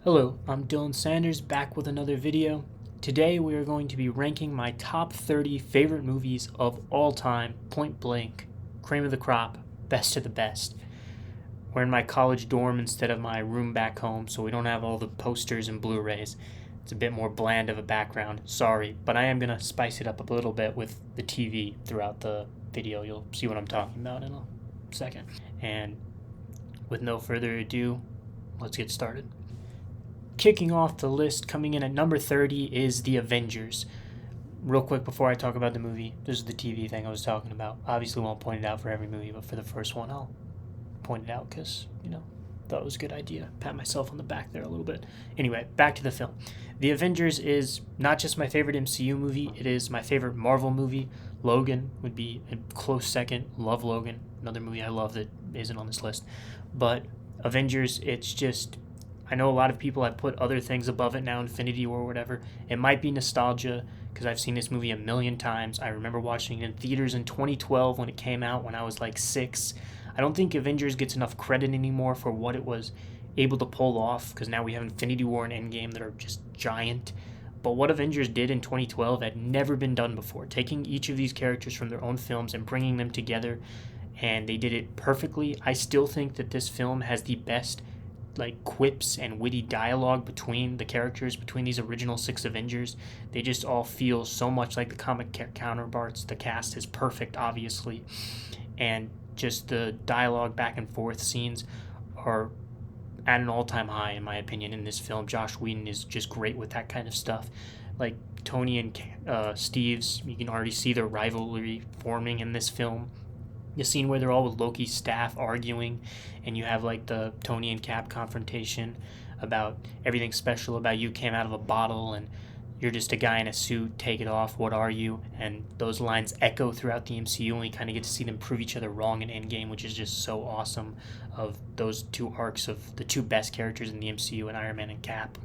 Hello, I'm Dylan Sanders back with another video. Today we are going to be ranking my top 30 favorite movies of all time, point blank, cream of the crop, best of the best. We're in my college dorm instead of my room back home, so we don't have all the posters and Blu-rays. It's a bit more bland of a background, sorry, but I am going to spice it up a little bit with the TV throughout the video. You'll see what I'm talking about in a second. And with no further ado, let's get started. Kicking off the list, coming in at number 30 is The Avengers. Real quick before I talk about the movie, this is the TV thing I was talking about. Obviously won't point it out for every movie, but for the first one I'll point it out because, thought it was a good idea. Pat myself on the back there a little bit. Anyway, back to the film. The Avengers is not just my favorite MCU movie, it is my favorite Marvel movie. Logan would be a close second. Love Logan, another movie I love that isn't on this list. But Avengers, it's just, I know a lot of people have put other things above it now, Infinity War or whatever. It might be nostalgia because I've seen this movie a million times. I remember watching it in theaters in 2012 when it came out when I was like 6. I don't think Avengers gets enough credit anymore for what it was able to pull off because now we have Infinity War and Endgame that are just giant. But what Avengers did in 2012 had never been done before, taking each of these characters from their own films and bringing them together, and they did it perfectly. I still think that this film has the best quips and witty dialogue between the characters, between these original 6 Avengers. They just all feel so much like the comic counterparts. The cast is perfect, obviously, and just the dialogue back and forth scenes are at an all-time high in my opinion in this film. Josh Whedon is just great with that kind of stuff. Like Tony and Steve's, you can already see their rivalry forming in this film. The scene where they're all with Loki's staff arguing, and you have like the Tony and Cap confrontation about everything special about you came out of a bottle and you're just a guy in a suit, take it off, what are you? And those lines echo throughout the MCU, and we kind of get to see them prove each other wrong in Endgame, which is just so awesome, of those 2 arcs of the 2 best characters in the MCU, and Iron Man and Cap.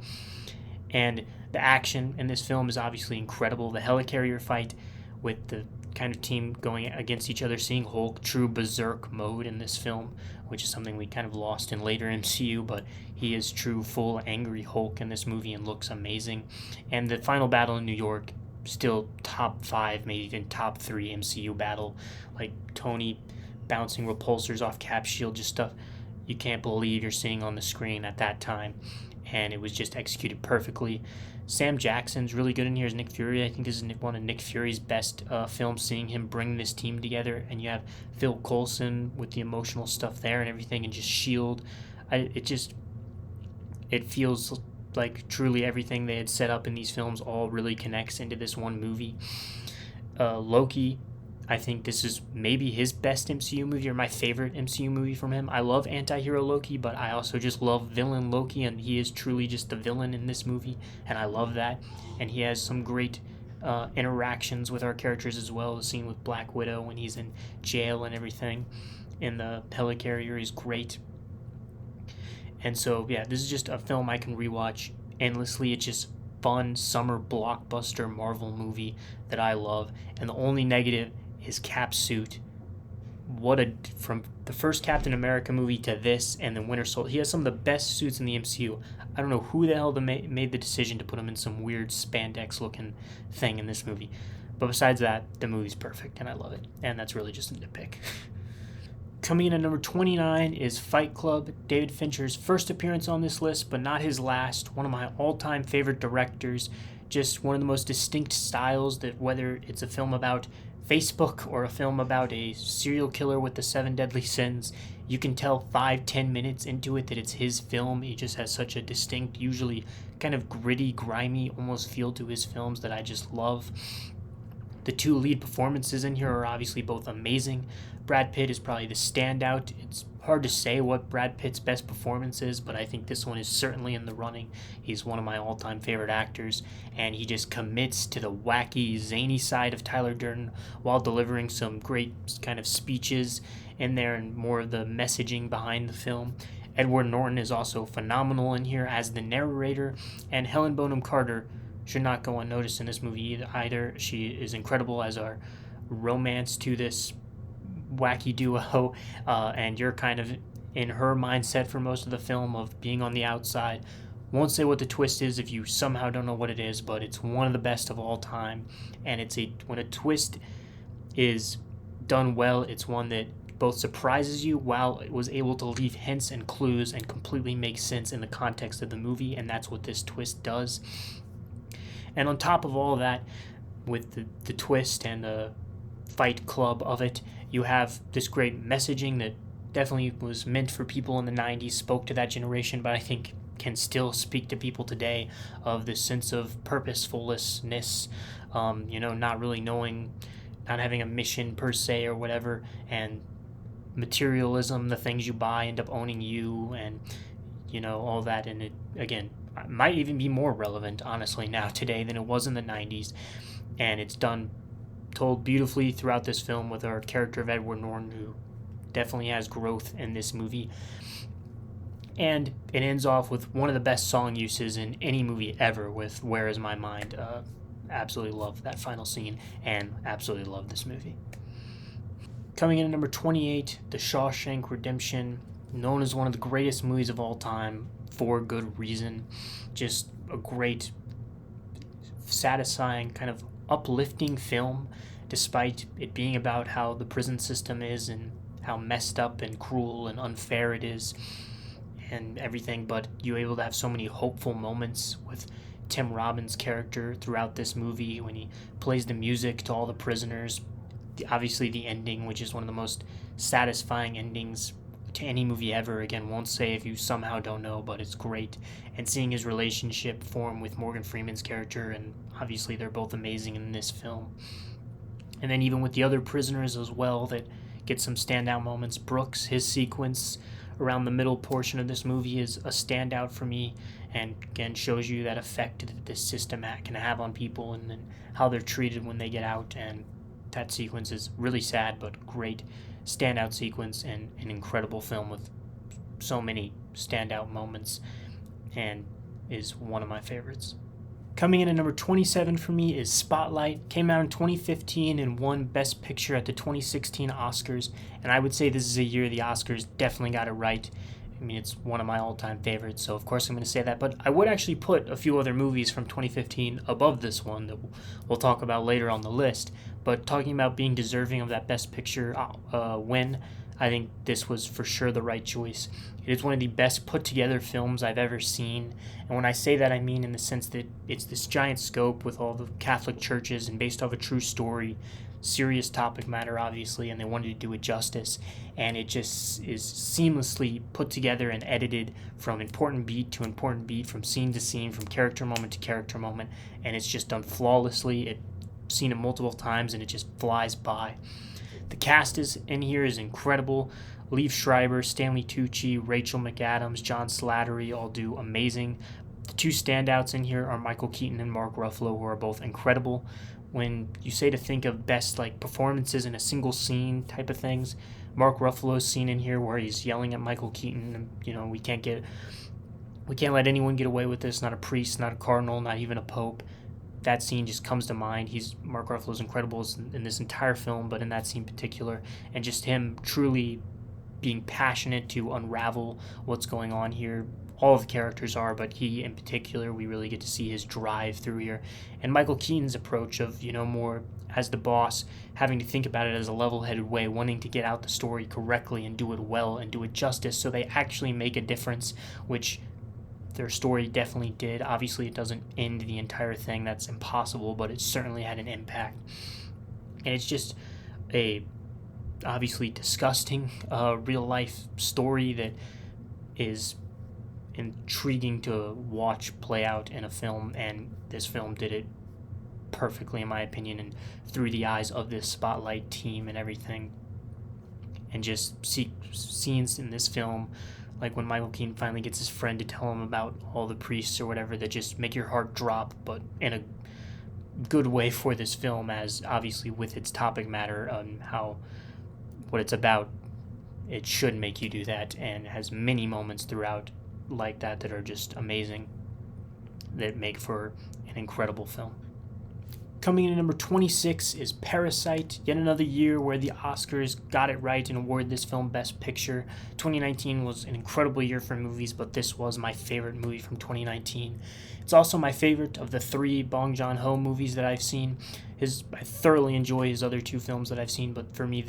And the action in this film is obviously incredible. The helicarrier fight with the kind of team going against each other, seeing Hulk true berserk mode in this film, which is something we kind of lost in later MCU, but he is true full angry Hulk in this movie and looks amazing. And the final battle in New York, still top 5, maybe even top 3 MCU battle, like Tony bouncing repulsors off Cap's shield, just stuff you can't believe you're seeing on the screen at that time, and it was just executed perfectly. Sam Jackson's really good in here as Nick Fury. I think this is one of Nick Fury's best films, seeing him bring this team together. And you have Phil Coulson with the emotional stuff there and everything, and just S.H.I.E.L.D. It feels like truly everything they had set up in these films all really connects into this one movie. Loki, I think this is maybe his best MCU movie, or my favorite MCU movie from him. I love anti-hero Loki, but I also just love villain Loki, and he is truly just the villain in this movie, and I love that. And he has some great interactions with our characters as well. The scene with Black Widow when he's in jail and everything in the helicarrier is great. And so, yeah, this is just a film I can rewatch endlessly. It's just fun summer blockbuster Marvel movie that I love. And the only negative, his Cap suit. From the first Captain America movie to this and the Winter Soldier, he has some of the best suits in the MCU. I don't know who the hell made the decision to put him in some weird spandex looking thing in this movie, but besides that, the movie's perfect and I love it, and that's really just a nitpick. Coming in at number 29 is Fight Club, David Fincher's first appearance on this list, but not his last. One of my all-time favorite directors, just one of the most distinct styles, that whether it's a film about Facebook or a film about a serial killer with the 7 deadly sins, you can tell 5-10 minutes into it that it's his film. He just has such a distinct, usually kind of gritty, grimy almost feel to his films that I just love. The 2 lead performances in here are obviously both amazing. Brad Pitt is probably the standout. It's hard to say what Brad Pitt's best performance is, but I think this one is certainly in the running. He's one of my all-time favorite actors, and he just commits to the wacky, zany side of Tyler Durden while delivering some great kind of speeches in there and more of the messaging behind the film. Edward Norton is also phenomenal in here as the narrator, and Helen Bonham Carter should not go unnoticed in this movie either. She is incredible as our romance to this wacky duo, and you're kind of in her mindset for most of the film of being on the outside, Won't say what the twist is if you somehow don't know what it is, but it's one of the best of all time. And when a twist is done well, it's one that both surprises you while it was able to leave hints and clues and completely make sense in the context of the movie, and that's what this twist does. And on top of all that, with the twist and the fight club of it, you have this great messaging that definitely was meant for people in the 90s, spoke to that generation, but I think can still speak to people today, of this sense of purposefulness, not really knowing, not having a mission per se or whatever, and materialism, the things you buy end up owning you, and all that. And it, again, might even be more relevant honestly now today than it was in the 90s, and it's told beautifully throughout this film with our character of Edward Norton, who definitely has growth in this movie. And it ends off with one of the best song uses in any movie ever, with Where Is My Mind. Absolutely love that final scene, and absolutely love this movie. Coming in at number 28, The Shawshank Redemption, known as one of the greatest movies of all time for good reason. Just a great, satisfying, kind of uplifting film, despite it being about how the prison system is and how messed up and cruel and unfair it is and everything. But you're able to have so many hopeful moments with Tim Robbins' character throughout this movie when he plays the music to all the prisoners. Obviously the ending, which is one of the most satisfying endings to any movie ever. Again, won't say if you somehow don't know, but it's great. And seeing his relationship form with Morgan Freeman's character, and obviously they're both amazing in this film. And then even with the other prisoners as well, that get some standout moments. Brooks, his sequence around the middle portion of this movie is a standout for me, and again shows you that effect that this system can have on people, and then how they're treated when they get out. And that sequence is really sad, but great standout sequence, and an incredible film with so many standout moments, and is one of my favorites. Coming in at number 27 for me is Spotlight. Came out in 2015 and won Best Picture at the 2016 Oscars, and I would say this is a year the Oscars definitely got it right. I mean, it's one of my all-time favorites, so of course I'm going to say that, but I would actually put a few other movies from 2015 above this one that we'll talk about later on the list. But talking about being deserving of that Best Picture win, I think this was for sure the right choice. It is one of the best put-together films I've ever seen, and when I say that, I mean in the sense that it's this giant scope with all the Catholic churches and based off a true story, serious topic matter, obviously, and they wanted to do it justice, and it just is seamlessly put together and edited from important beat to important beat, from scene to scene, from character moment to character moment, and it's just done flawlessly. I've seen it multiple times, and it just flies by. The cast in here is incredible. Liev Schreiber, Stanley Tucci, Rachel McAdams, John Slattery all do amazing. The two standouts in here are Michael Keaton and Mark Ruffalo, who are both incredible. When you say to think of best performances in a single scene type of things, Mark Ruffalo's scene in here where he's yelling at Michael Keaton, we can't let anyone get away with this, not a priest, not a cardinal, not even a pope. That scene just comes to mind. Mark Ruffalo's incredible in this entire film, but in that scene in particular, and just him truly being passionate to unravel what's going on here. All of the characters are, but he in particular, we really get to see his drive through here. And Michael Keaton's approach of, more as the boss, having to think about it as a level-headed way, wanting to get out the story correctly and do it well and do it justice so they actually make a difference, which their story definitely did. Obviously, it doesn't end the entire thing. That's impossible, but it certainly had an impact. And it's just a obviously disgusting real-life story that is intriguing to watch play out in a film, and this film did it perfectly, in my opinion, and through the eyes of this Spotlight team and everything. And just scenes in this film, like when Michael Keaton finally gets his friend to tell him about all the priests or whatever, that just make your heart drop, but in a good way for this film, as obviously with its topic matter and what it's about, it should make you do that, and has many moments throughout like that are just amazing, that make for an incredible film. Coming in at number 26 is Parasite, yet another year where the Oscars got it right and awarded this film Best Picture. 2019 was an incredible year for movies, but this was my favorite movie from 2019. It's also my favorite of the 3 Bong Joon-ho movies that I've seen. I thoroughly enjoy his other 2 films that I've seen, but for me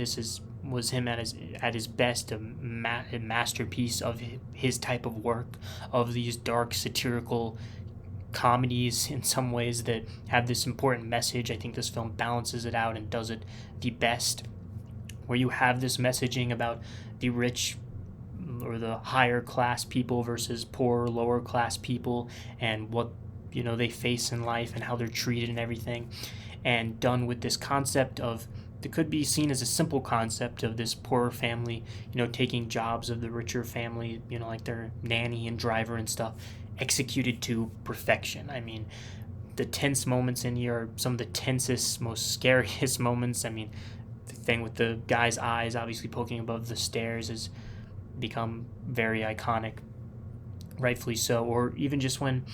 was him at his best, a masterpiece of his type of work, of these dark satirical comedies in some ways that have this important message. I think this film balances it out and does it the best, where you have this messaging about the rich or the higher class people versus poorer, lower class people, and what they face in life and how they're treated and everything, and done with this concept of that could be seen as a simple concept of this poorer family, taking jobs of the richer family, like their nanny and driver and stuff, executed to perfection. I mean, the tense moments in here are some of the tensest, most scariest moments. I mean, the thing with the guy's eyes obviously poking above the stairs has become very iconic, rightfully so. Or even just when,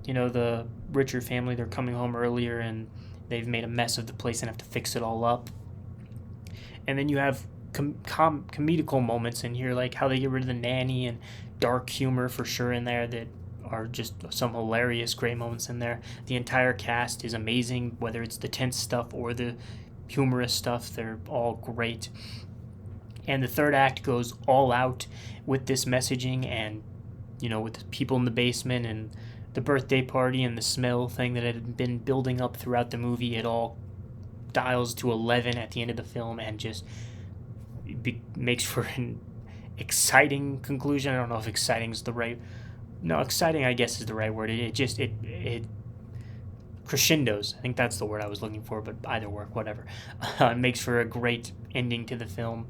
the richer family, they're coming home earlier and they've made a mess of the place and have to fix it all up. And then you have comedical moments in here, like how they get rid of the nanny, and dark humor for sure in there that are just some hilarious, great moments in there. The entire cast is amazing, whether it's the tense stuff or the humorous stuff. They're all great. And the third act goes all out with this messaging, and with the people in the basement and the birthday party and the smell thing that had been building up throughout the movie. It all dials to 11 at the end of the film and just makes for an exciting conclusion. I don't know if exciting is the right... No, exciting, I guess, is the right word. It crescendos. I think that's the word I was looking for, but either work, whatever. It makes for a great ending to the film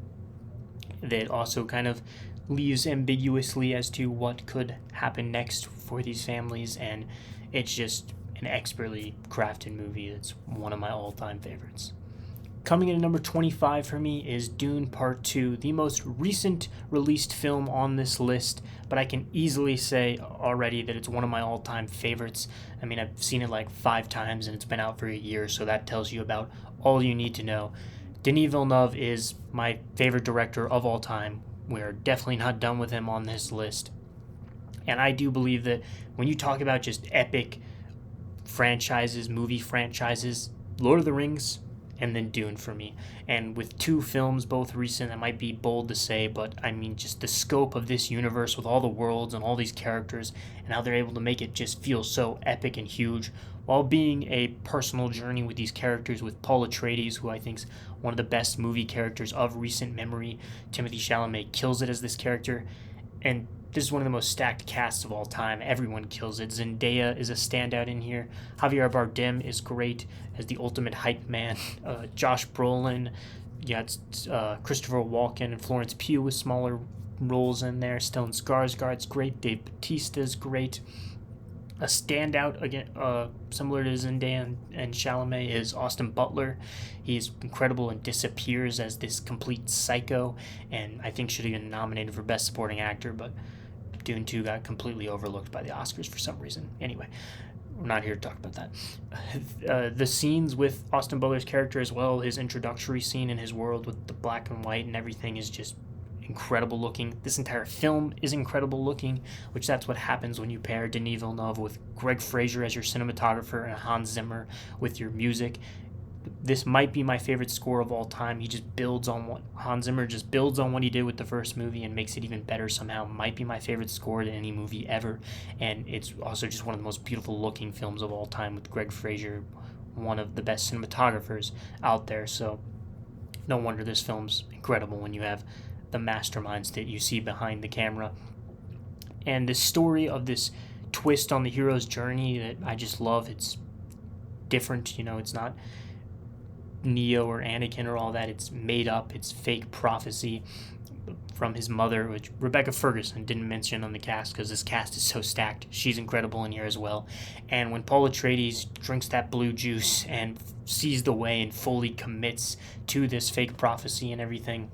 that also kind of leaves ambiguously as to what could happen next for these families, and it's just an expertly crafted movie. It's one of my all-time favorites. Coming in at number 25 for me is Dune Part 2, the most recent released film on this list, but I can easily say already that it's one of my all-time favorites. I mean, I've seen it like 5 times and it's been out for a year, so that tells you about all you need to know. Denis Villeneuve is my favorite director of all time. We're definitely not done with him on this list. And I do believe that when you talk about just epic franchises, movie franchises, Lord of the Rings and then Dune for me. And with 2 films, both recent, that might be bold to say, but I mean just the scope of this universe with all the worlds and all these characters and how they're able to make it just feel so epic and huge while being a personal journey with these characters, with Paul Atreides, who I think is one of the best movie characters of recent memory. Timothée Chalamet kills it as this character, and this is one of the most stacked casts of all time. Everyone kills it. Zendaya is a standout in here. Javier Bardem is great as the ultimate hype man. Josh Brolin, you got Christopher Walken and Florence Pugh with smaller roles in there. Stellan Skarsgård's great. Dave Bautista's great. A standout, again, similar to Zendaya and Chalamet, is Austin Butler. He's incredible and disappears as this complete psycho, and I think should have been nominated for Best Supporting Actor, but Dune 2 got completely overlooked by the Oscars for some reason. Anyway, we're not here to talk about that. The scenes with Austin Butler's character as well, his introductory scene in his world with the black and white and everything is just incredible looking. This entire film is incredible looking, which that's what happens when you pair Denis Villeneuve with Greg Fraser as your cinematographer and Hans Zimmer with your music. This might be my favorite score of all time. He just builds on what Hans Zimmer just builds on what he did with the first movie and makes it even better somehow. Might be my favorite score to any movie ever, and it's also just one of the most beautiful looking films of all time with Greg Fraser, one of the best cinematographers out there. So no wonder this film's incredible when you have the masterminds that you see behind the camera. And the story of this twist on the hero's journey that I just love. It's different, it's not Neo or Anakin or all that. It's made up, it's fake prophecy from his mother, which Rebecca Ferguson didn't mention on the cast because this cast is so stacked. She's incredible in here as well. And when Paul Atreides drinks that blue juice and sees the way and fully commits to this fake prophecy and everything,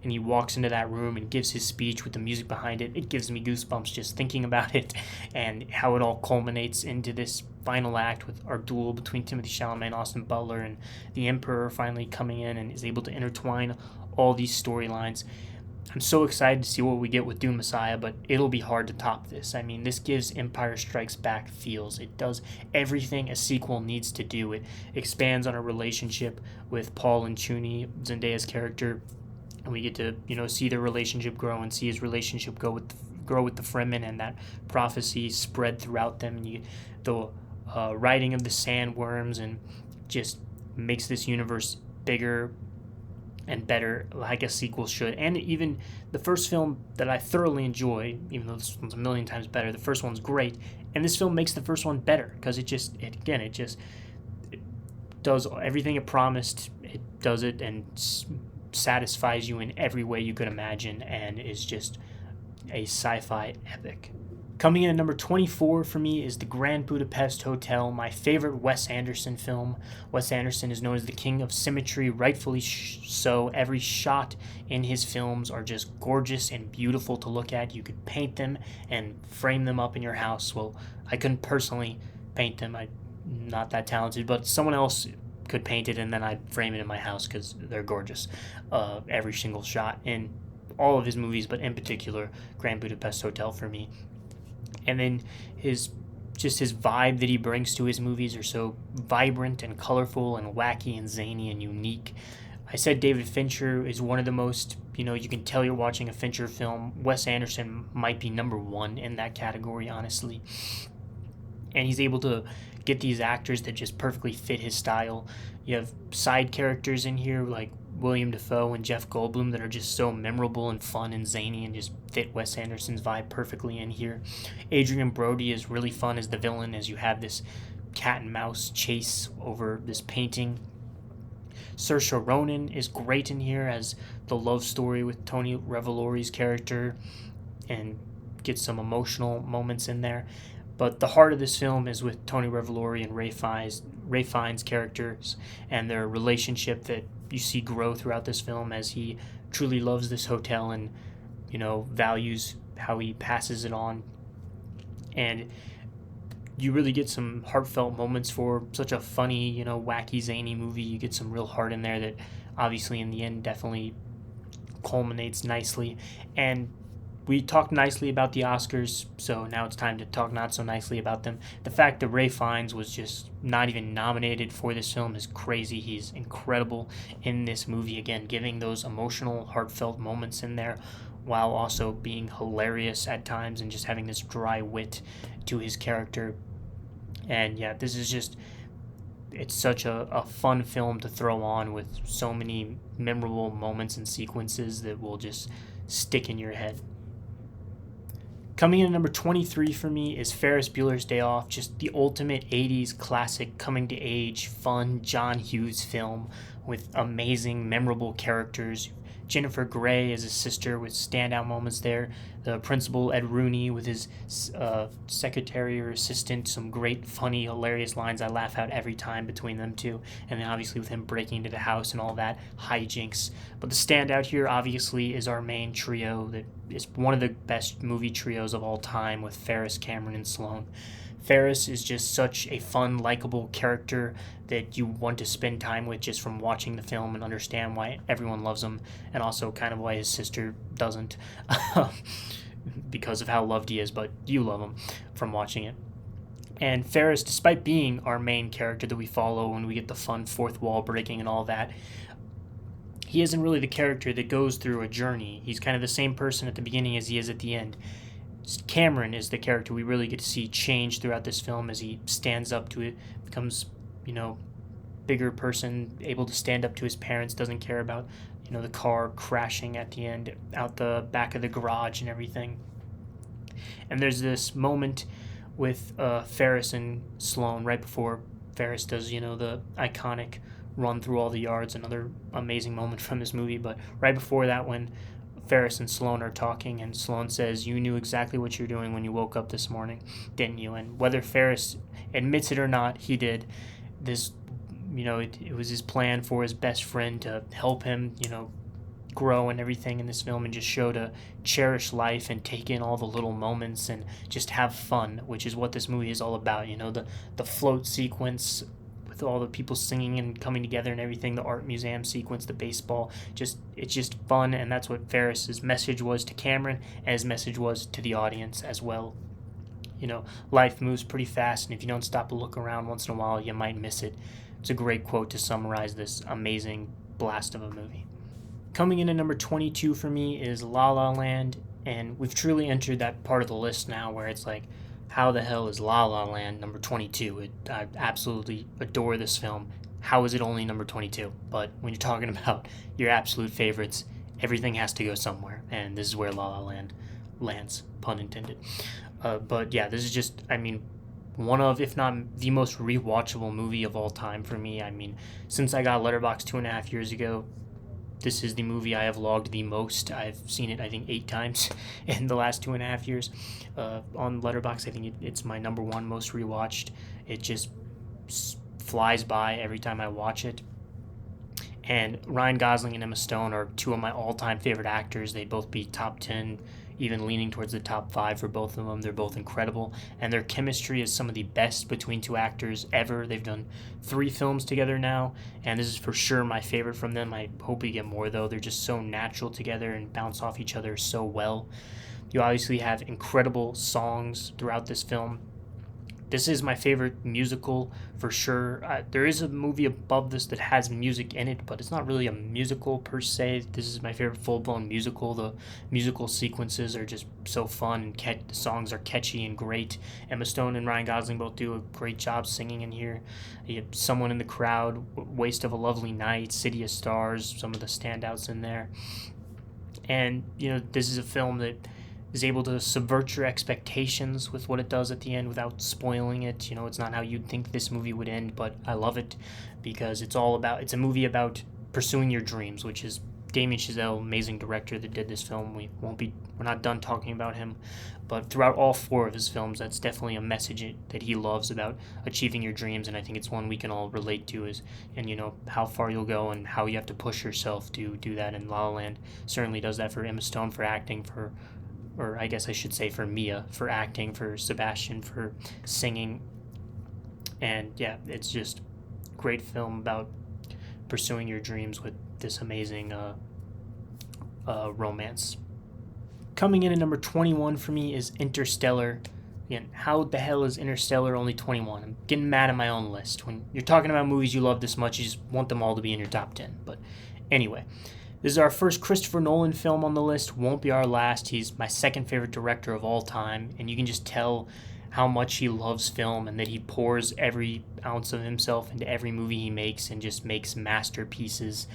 and he walks into that room and gives his speech with the music behind it. It gives me goosebumps just thinking about it, and how it all culminates into this final act with our duel between Timothée Chalamet and Austin Butler, and the Emperor finally coming in and is able to intertwine all these storylines. I'm so excited to see what we get with Dune Messiah, but it'll be hard to top this. I mean, this gives Empire Strikes Back feels. It does everything a sequel needs to do. It expands on a relationship with Paul and Chuni, Zendaya's character, and we get to, see their relationship grow and see his relationship grow with the Fremen, and that prophecy spread throughout them. And the writing of the sandworms, and just makes this universe bigger and better, like a sequel should. And even the first film that I thoroughly enjoy, even though this one's a million times better, the first one's great, and this film makes the first one better, because it does everything it promised. It does it and satisfies you in every way you could imagine, and is just a sci-fi epic. Coming in at number 24 for me is The Grand Budapest Hotel, my favorite Wes Anderson film. Wes Anderson is known as the king of symmetry, rightfully so. Every shot in his films are just gorgeous and beautiful to look at. You could paint them and frame them up in your house. Well, I couldn't personally paint them. I'm not that talented, but someone else could paint it, and then I'd frame it in my house because they're gorgeous. Every single shot in all of his movies, but in particular, Grand Budapest Hotel for me. And then his vibe that he brings to his movies are so vibrant and colorful and wacky and zany and unique. I said David Fincher is one of the most, you can tell you're watching a Fincher film. Wes Anderson might be number one in that category, honestly. And he's able to get these actors that just perfectly fit his style. You have side characters in here like William Dafoe and Jeff Goldblum that are just so memorable and fun and zany and just fit Wes Anderson's vibe perfectly in here. Adrian Brody is really fun as the villain, as you have this cat and mouse chase over this painting. Saoirse Ronan is great in here as the love story with Tony Revolori's character, and gets some emotional moments in there. But the heart of this film is with Tony Revolori and Ray Fiennes' characters, and their relationship that you see grow throughout this film as he truly loves this hotel and, values how he passes it on. And you really get some heartfelt moments for such a funny, wacky, zany movie. You get some real heart in there that obviously in the end definitely culminates nicely. And we talked nicely about the Oscars, so now it's time to talk not so nicely about them. The fact that Ray Fiennes was just not even nominated for this film is crazy. He's incredible in this movie, again, giving those emotional, heartfelt moments in there, while also being hilarious at times and just having this dry wit to his character. And yeah, this is just, it's such a fun film to throw on with so many memorable moments and sequences that will just stick in your head. Coming in at number 23 for me is Ferris Bueller's Day Off, just the ultimate 80s classic coming-to-age, fun John Hughes film with amazing, memorable characters. Jennifer Grey as his sister with standout moments there. The principal, Ed Rooney, with his secretary or assistant, some great, funny, hilarious lines I laugh out every time between them two. And then obviously with him breaking into the house and all that hijinks. But the standout here obviously is our main trio that is one of the best movie trios of all time with Ferris, Cameron, and Sloane. Ferris is just such a fun, likable character that you want to spend time with just from watching the film and understand why everyone loves him, and also kind of why his sister doesn't because of how loved he is, but you love him from watching it. And Ferris, despite being our main character that we follow when we get the fun fourth wall breaking and all that, he isn't really the character that goes through a journey. He's kind of the same person at the beginning as he is at the end. Cameron is the character we really get to see change throughout this film as he stands up to it, becomes, bigger person, able to stand up to his parents, doesn't care about, the car crashing at the end out the back of the garage and everything. And there's this moment with Ferris and Sloane right before Ferris does, the iconic run through all the yards, another amazing moment from this movie. But right before that, when Ferris and Sloane are talking, and Sloane says, "You knew exactly what you were doing when you woke up this morning, didn't you?" And whether Ferris admits it or not, he did. This, it was his plan for his best friend to help him, grow and everything in this film and just show to cherish life and take in all the little moments and just have fun, which is what this movie is all about. The float sequence with all the people singing and coming together and everything, the art museum sequence, the baseball, it's just fun. And that's what Ferris's message was to Cameron, and his message was to the audience as well. Life moves pretty fast, and if you don't stop to look around once in a while, you might miss it. It's a great quote to summarize this amazing blast of a movie. Coming in at number 22 for me is La La Land, and we've truly entered that part of the list now where it's like, how the hell is La La Land number 22? I absolutely adore this film. How is it only number 22? But when you're talking about your absolute favorites, everything has to go somewhere, and this is where La La Land lands, pun intended. But yeah, this is just, one of, if not the most rewatchable movie of all time for me. Since I got Letterboxd 2.5 years ago, this is the movie I have logged the most. I've seen it, I think, 8 times in the last 2.5 years. On Letterboxd, I think it's my number one most rewatched. It just flies by every time I watch it. And Ryan Gosling and Emma Stone are two of my all-time favorite actors. They'd both be top 10, even leaning towards the top 5 for both of them. They're both incredible, and their chemistry is some of the best between two actors ever. They've done 3 films together now, and this is for sure my favorite from them. I hope we get more, though. They're just so natural together and bounce off each other so well. You obviously have incredible songs throughout this film. This is my favorite musical for sure. There is a movie above this that has music in it, but it's not really a musical per se. This is my favorite full-blown musical. The musical sequences are just so fun, and the songs are catchy and great. Emma Stone and Ryan Gosling both do a great job singing in here. You have Someone in the Crowd, Waste of a Lovely Night, City of Stars, some of the standouts in there. And, this is a film that is able to subvert your expectations with what it does at the end without spoiling it. It's not how you'd think this movie would end, but I love it because it's a movie about pursuing your dreams, which is Damien Chazelle, amazing director that did this film. We're not done talking about him, but throughout all 4 of his films, that's definitely a message that he loves about achieving your dreams, and I think it's one we can all relate to, how far you'll go and how you have to push yourself to do that. And La La Land certainly does that for Emma Stone for acting, or I guess I should say for Mia for acting, for Sebastian for singing. And yeah, it's just a great film about pursuing your dreams with this amazing romance. Coming in at number 21 for me is Interstellar. Again, how the hell is Interstellar only 21? I'm getting mad at my own list. When you're talking about movies you love this much, you just want them all to be in your top 10. But anyway, this is our first Christopher Nolan film on the list, won't be our last. He's my second favorite director of all time, and you can just tell how much he loves film and that he pours every ounce of himself into every movie he makes and just makes masterpieces.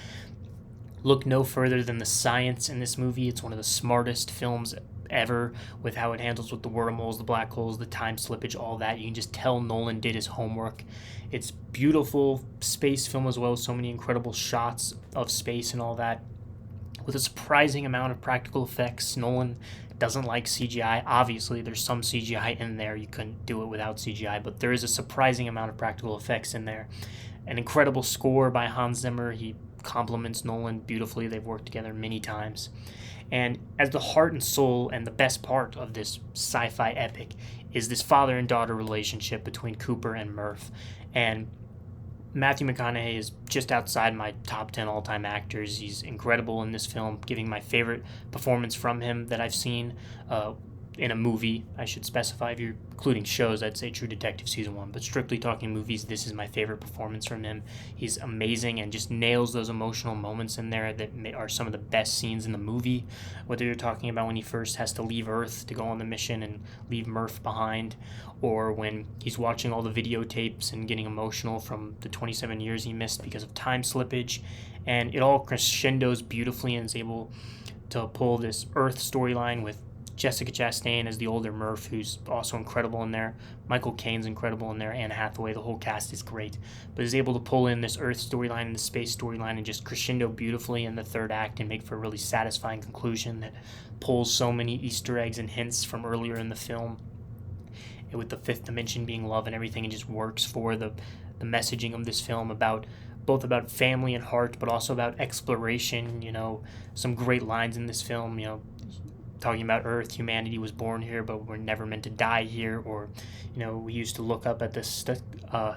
Look no further than the science in this movie. It's one of the smartest films ever with how it handles with the wormholes, the black holes, the time slippage, all that. You can just tell Nolan did his homework. It's beautiful space film as well, so many incredible shots of space and all that. With a surprising amount of practical effects. Nolan doesn't like CGI. Obviously, there's some CGI in there. You couldn't do it without CGI, but there is a surprising amount of practical effects in there. An incredible score by Hans Zimmer. He complements Nolan beautifully. They've worked together many times. And as the heart and soul and the best part of this sci-fi epic is this father and daughter relationship between Cooper and Murph. And Matthew McConaughey is just outside my top 10 all-time actors. He's incredible in this film, giving my favorite performance from him that I've seen in a movie. I should specify, if you're including shows, I'd say True Detective Season 1, but strictly talking movies, this is my favorite performance from him. He's amazing and just nails those emotional moments in there that are some of the best scenes in the movie, whether you're talking about when he first has to leave Earth to go on the mission and leave Murph behind, or when he's watching all the videotapes and getting emotional from the 27 years he missed because of time slippage, and it all crescendos beautifully and is able to pull this Earth storyline with Jessica Chastain as the older Murph, who's also incredible in there. Michael Caine's incredible in there. Anne Hathaway, the whole cast is great. But is able to pull in this Earth storyline and the space storyline and just crescendo beautifully in the third act and make for a really satisfying conclusion that pulls so many Easter eggs and hints from earlier in the film. And with the fifth dimension being love and everything, it just works for the messaging of this film about both about family and heart, but also about exploration. Some great lines in this film, talking about Earth, humanity was born here, but we're never meant to die here. Or, we used to look up at the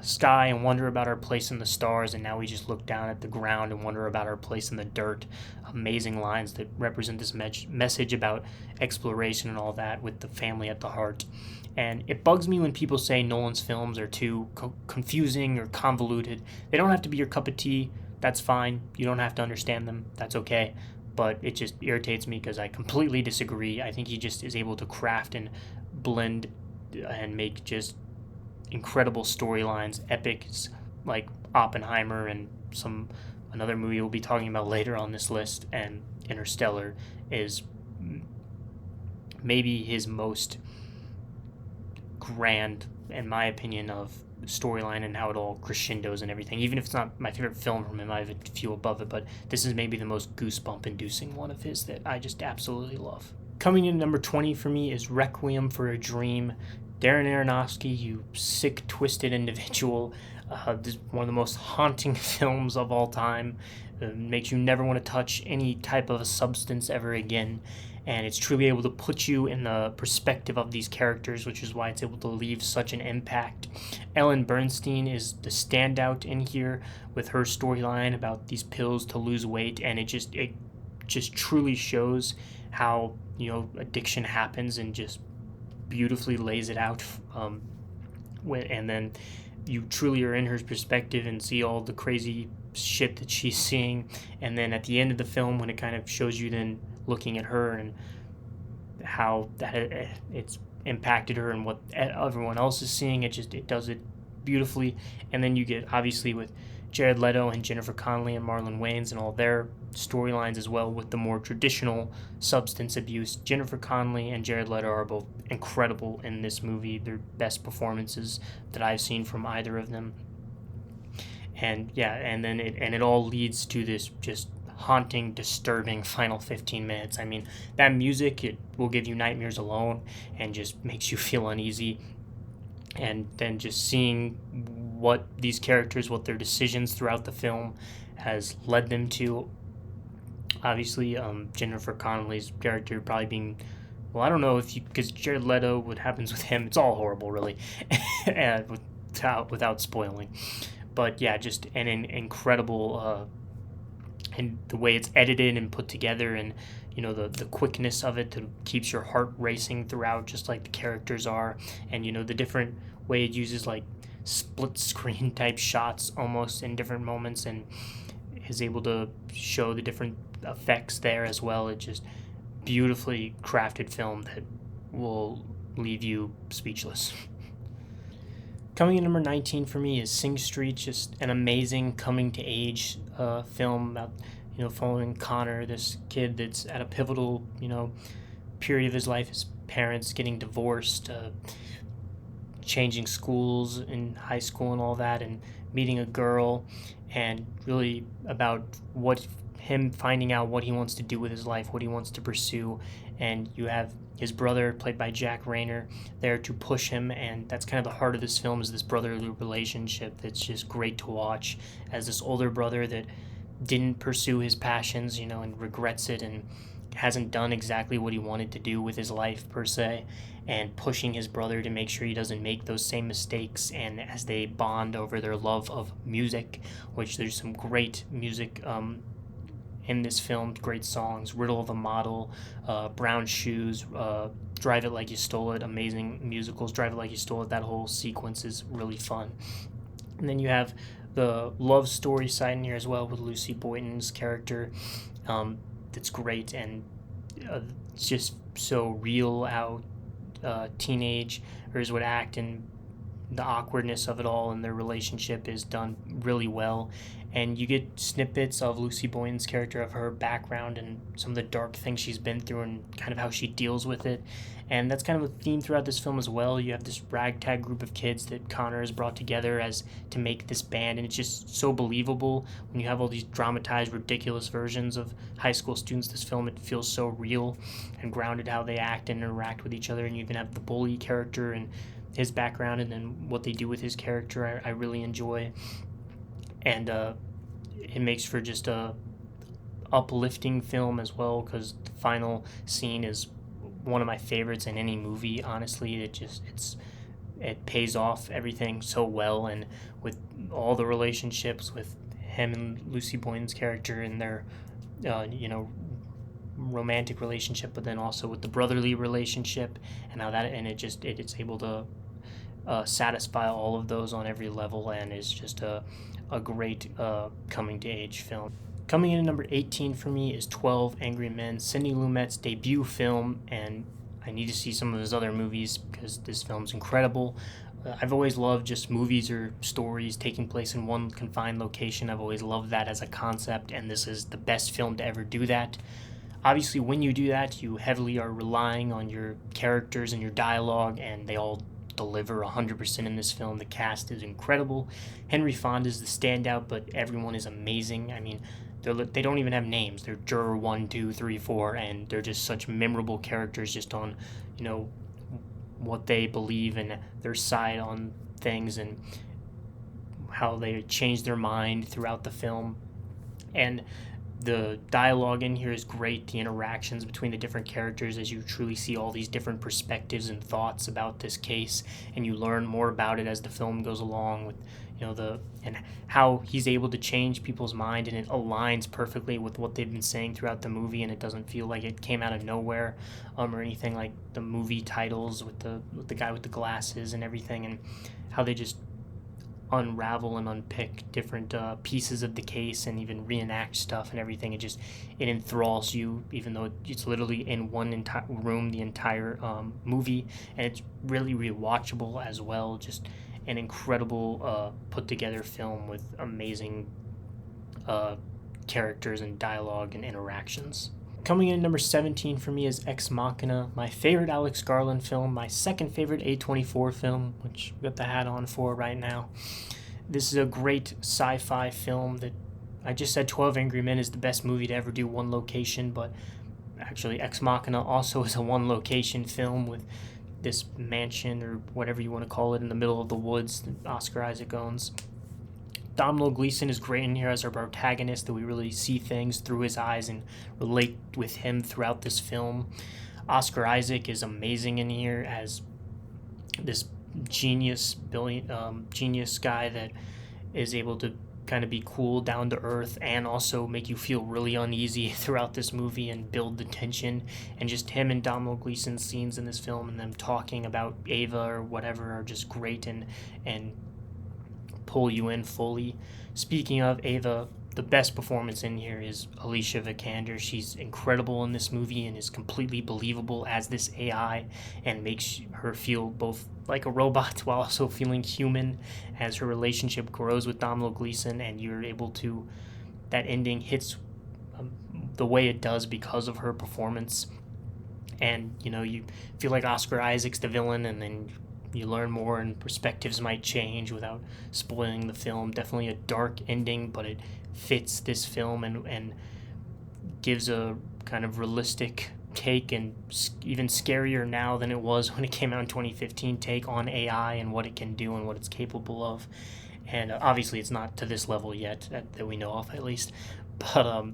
sky and wonder about our place in the stars, and now we just look down at the ground and wonder about our place in the dirt. Amazing lines that represent this message about exploration and all that, with the family at the heart. And it bugs me when people say Nolan's films are too confusing or convoluted. They don't have to be your cup of tea. That's fine. You don't have to understand them. That's okay. But it just irritates me because I completely disagree. I think he just is able to craft and blend and make just incredible storylines, epics like Oppenheimer and another movie we'll be talking about later on this list, and Interstellar is maybe his most grand, in my opinion, of storyline and how it all crescendos and everything. Even if it's not my favorite film from him, I have a few above it, but this is maybe the most goosebump inducing one of his that I just absolutely love. Coming in number 20 for me is Requiem for a Dream. Darren Aronofsky, you sick, twisted individual. This is one of the most haunting films of all time. Makes you never want to touch any type of a substance ever again. And it's truly able to put you in the perspective of these characters, which is why it's able to leave such an impact. Ellen Bernstein is the standout in here with her storyline about these pills to lose weight, and it just truly shows how addiction happens, and just beautifully lays it out. And then you truly are in her perspective and see all the crazy shit that she's seeing. And then at the end of the film, when it kind of shows you then looking at her and how that it's impacted her and what everyone else is seeing, it does it beautifully. And then you get, obviously, with Jared Leto and Jennifer Connelly and Marlon Wayans and all their storylines as well, with the more traditional substance abuse. Jennifer Connelly and Jared Leto are both incredible in this movie. They're best performances that I've seen from either of them. And yeah, and then it all leads to this just haunting, disturbing final 15 minutes. I mean, that music, it will give you nightmares alone and just makes you feel uneasy. And then just seeing what these characters, what their decisions throughout the film has led them to. Obviously, Jennifer Connelly's character probably being, well, I don't know because Jared Leto, what happens with him, it's all horrible, really, and without spoiling. But yeah, just an incredible, and the way it's edited and put together, and the quickness of it that keeps your heart racing throughout, just like the characters are, and the different way it uses like split screen type shots almost in different moments, and is able to show the different effects there as well. It's just beautifully crafted film that will leave you speechless. Coming in number 19 for me is Sing Street, just an amazing coming to age film about following Connor, this kid that's at a pivotal period of his life. His parents getting divorced, changing schools in high school and all that, and meeting a girl, and really about him finding out what he wants to do with his life, what he wants to pursue. And you have his brother, played by Jack Reynor, there to push him, and that's kind of the heart of this film, is this brotherly relationship that's just great to watch, as this older brother that didn't pursue his passions, and regrets it, and hasn't done exactly what he wanted to do with his life per se, and pushing his brother to make sure he doesn't make those same mistakes. And as they bond over their love of music, which there's some great music in this film, great songs, Riddle of a Model, Brown Shoes, Drive It Like You Stole It, amazing musicals. Drive It Like You Stole It, that whole sequence is really fun. And then you have the love story side in here as well, with Lucy Boynton's character. That's great, and it's just so real how teenagers would act, and the awkwardness of it all, and their relationship is done really well. And you get snippets of Lucy Boynton's character, of her background and some of the dark things she's been through and kind of how she deals with it. And that's kind of a theme throughout this film as well. You have this ragtag group of kids that Connor has brought together as to make this band, and it's just so believable when you have all these dramatized, ridiculous versions of high school students. This film, it feels so real and grounded how they act and interact with each other. And you even have the bully character and his background, and then what they do with his character I really enjoy. And it makes for just a uplifting film as well, because the final scene is one of my favorites in any movie. Honestly, it pays off everything so well, and with all the relationships with him and Lucy Boynton's character and their romantic relationship, but then also with the brotherly relationship, and how that, and it's able to satisfy all of those on every level, and is just a great coming to age film. Coming in at number 18 for me is 12 Angry Men, Sidney Lumet's debut film, and I need to see some of his other movies because this film's incredible. I've always loved just movies or stories taking place in one confined location. I've always loved that as a concept, and this is the best film to ever do that. Obviously, when you do that, you heavily are relying on your characters and your dialogue, and they all deliver 100% in this film. The cast is incredible. Henry Fonda is the standout, but everyone is amazing. I mean, they don't even have names. They're Juror 1, 2, 3, 4, and they're just such memorable characters just on, what they believe and their side on things, and how they change their mind throughout the film. And the dialogue in here is great. The interactions between the different characters, as you truly see all these different perspectives and thoughts about this case, and you learn more about it as the film goes along, with and how he's able to change people's mind, and it aligns perfectly with what they've been saying throughout the movie, and it doesn't feel like it came out of nowhere, or anything like the movie titles with the guy with the glasses and everything, and how they just unravel and unpick different pieces of the case and even reenact stuff and everything. It enthralls you, even though it's literally in one entire room the entire movie, and it's really rewatchable as well. Just an incredible put together film with amazing characters and dialogue and interactions. Coming in at number 17 for me is Ex Machina, my favorite Alex Garland film, my second favorite A24 film, which I've got the hat on for right now. This is a great sci-fi film that I just said 12 Angry Men is the best movie to ever do one location, but actually Ex Machina also is a one location film with this mansion, or whatever you want to call it, in the middle of the woods that Oscar Isaac owns. Domhnall Gleeson is great in here as our protagonist, that we really see things through his eyes and relate with him throughout this film. Oscar Isaac is amazing in here as this genius guy that is able to kind of be cool, down to earth, and also make you feel really uneasy throughout this movie and build the tension. And just him and Domhnall Gleeson's scenes in this film, and them talking about Ava or whatever, are just great and pull you in fully. Speaking of Ava, the best performance in here is Alicia Vikander. She's incredible in this movie and is completely believable as this AI, and makes her feel both like a robot while also feeling human as her relationship grows with Domhnall Gleeson, and you're able to, that ending hits the way it does because of her performance. And you feel like Oscar Isaac's the villain, and then you learn more and perspectives might change without spoiling the film. Definitely a dark ending, but it fits this film and gives a kind of realistic take, and even scarier now than it was when it came out in 2015, take on AI and what it can do and what it's capable of. And obviously it's not to this level yet that we know of, at least. But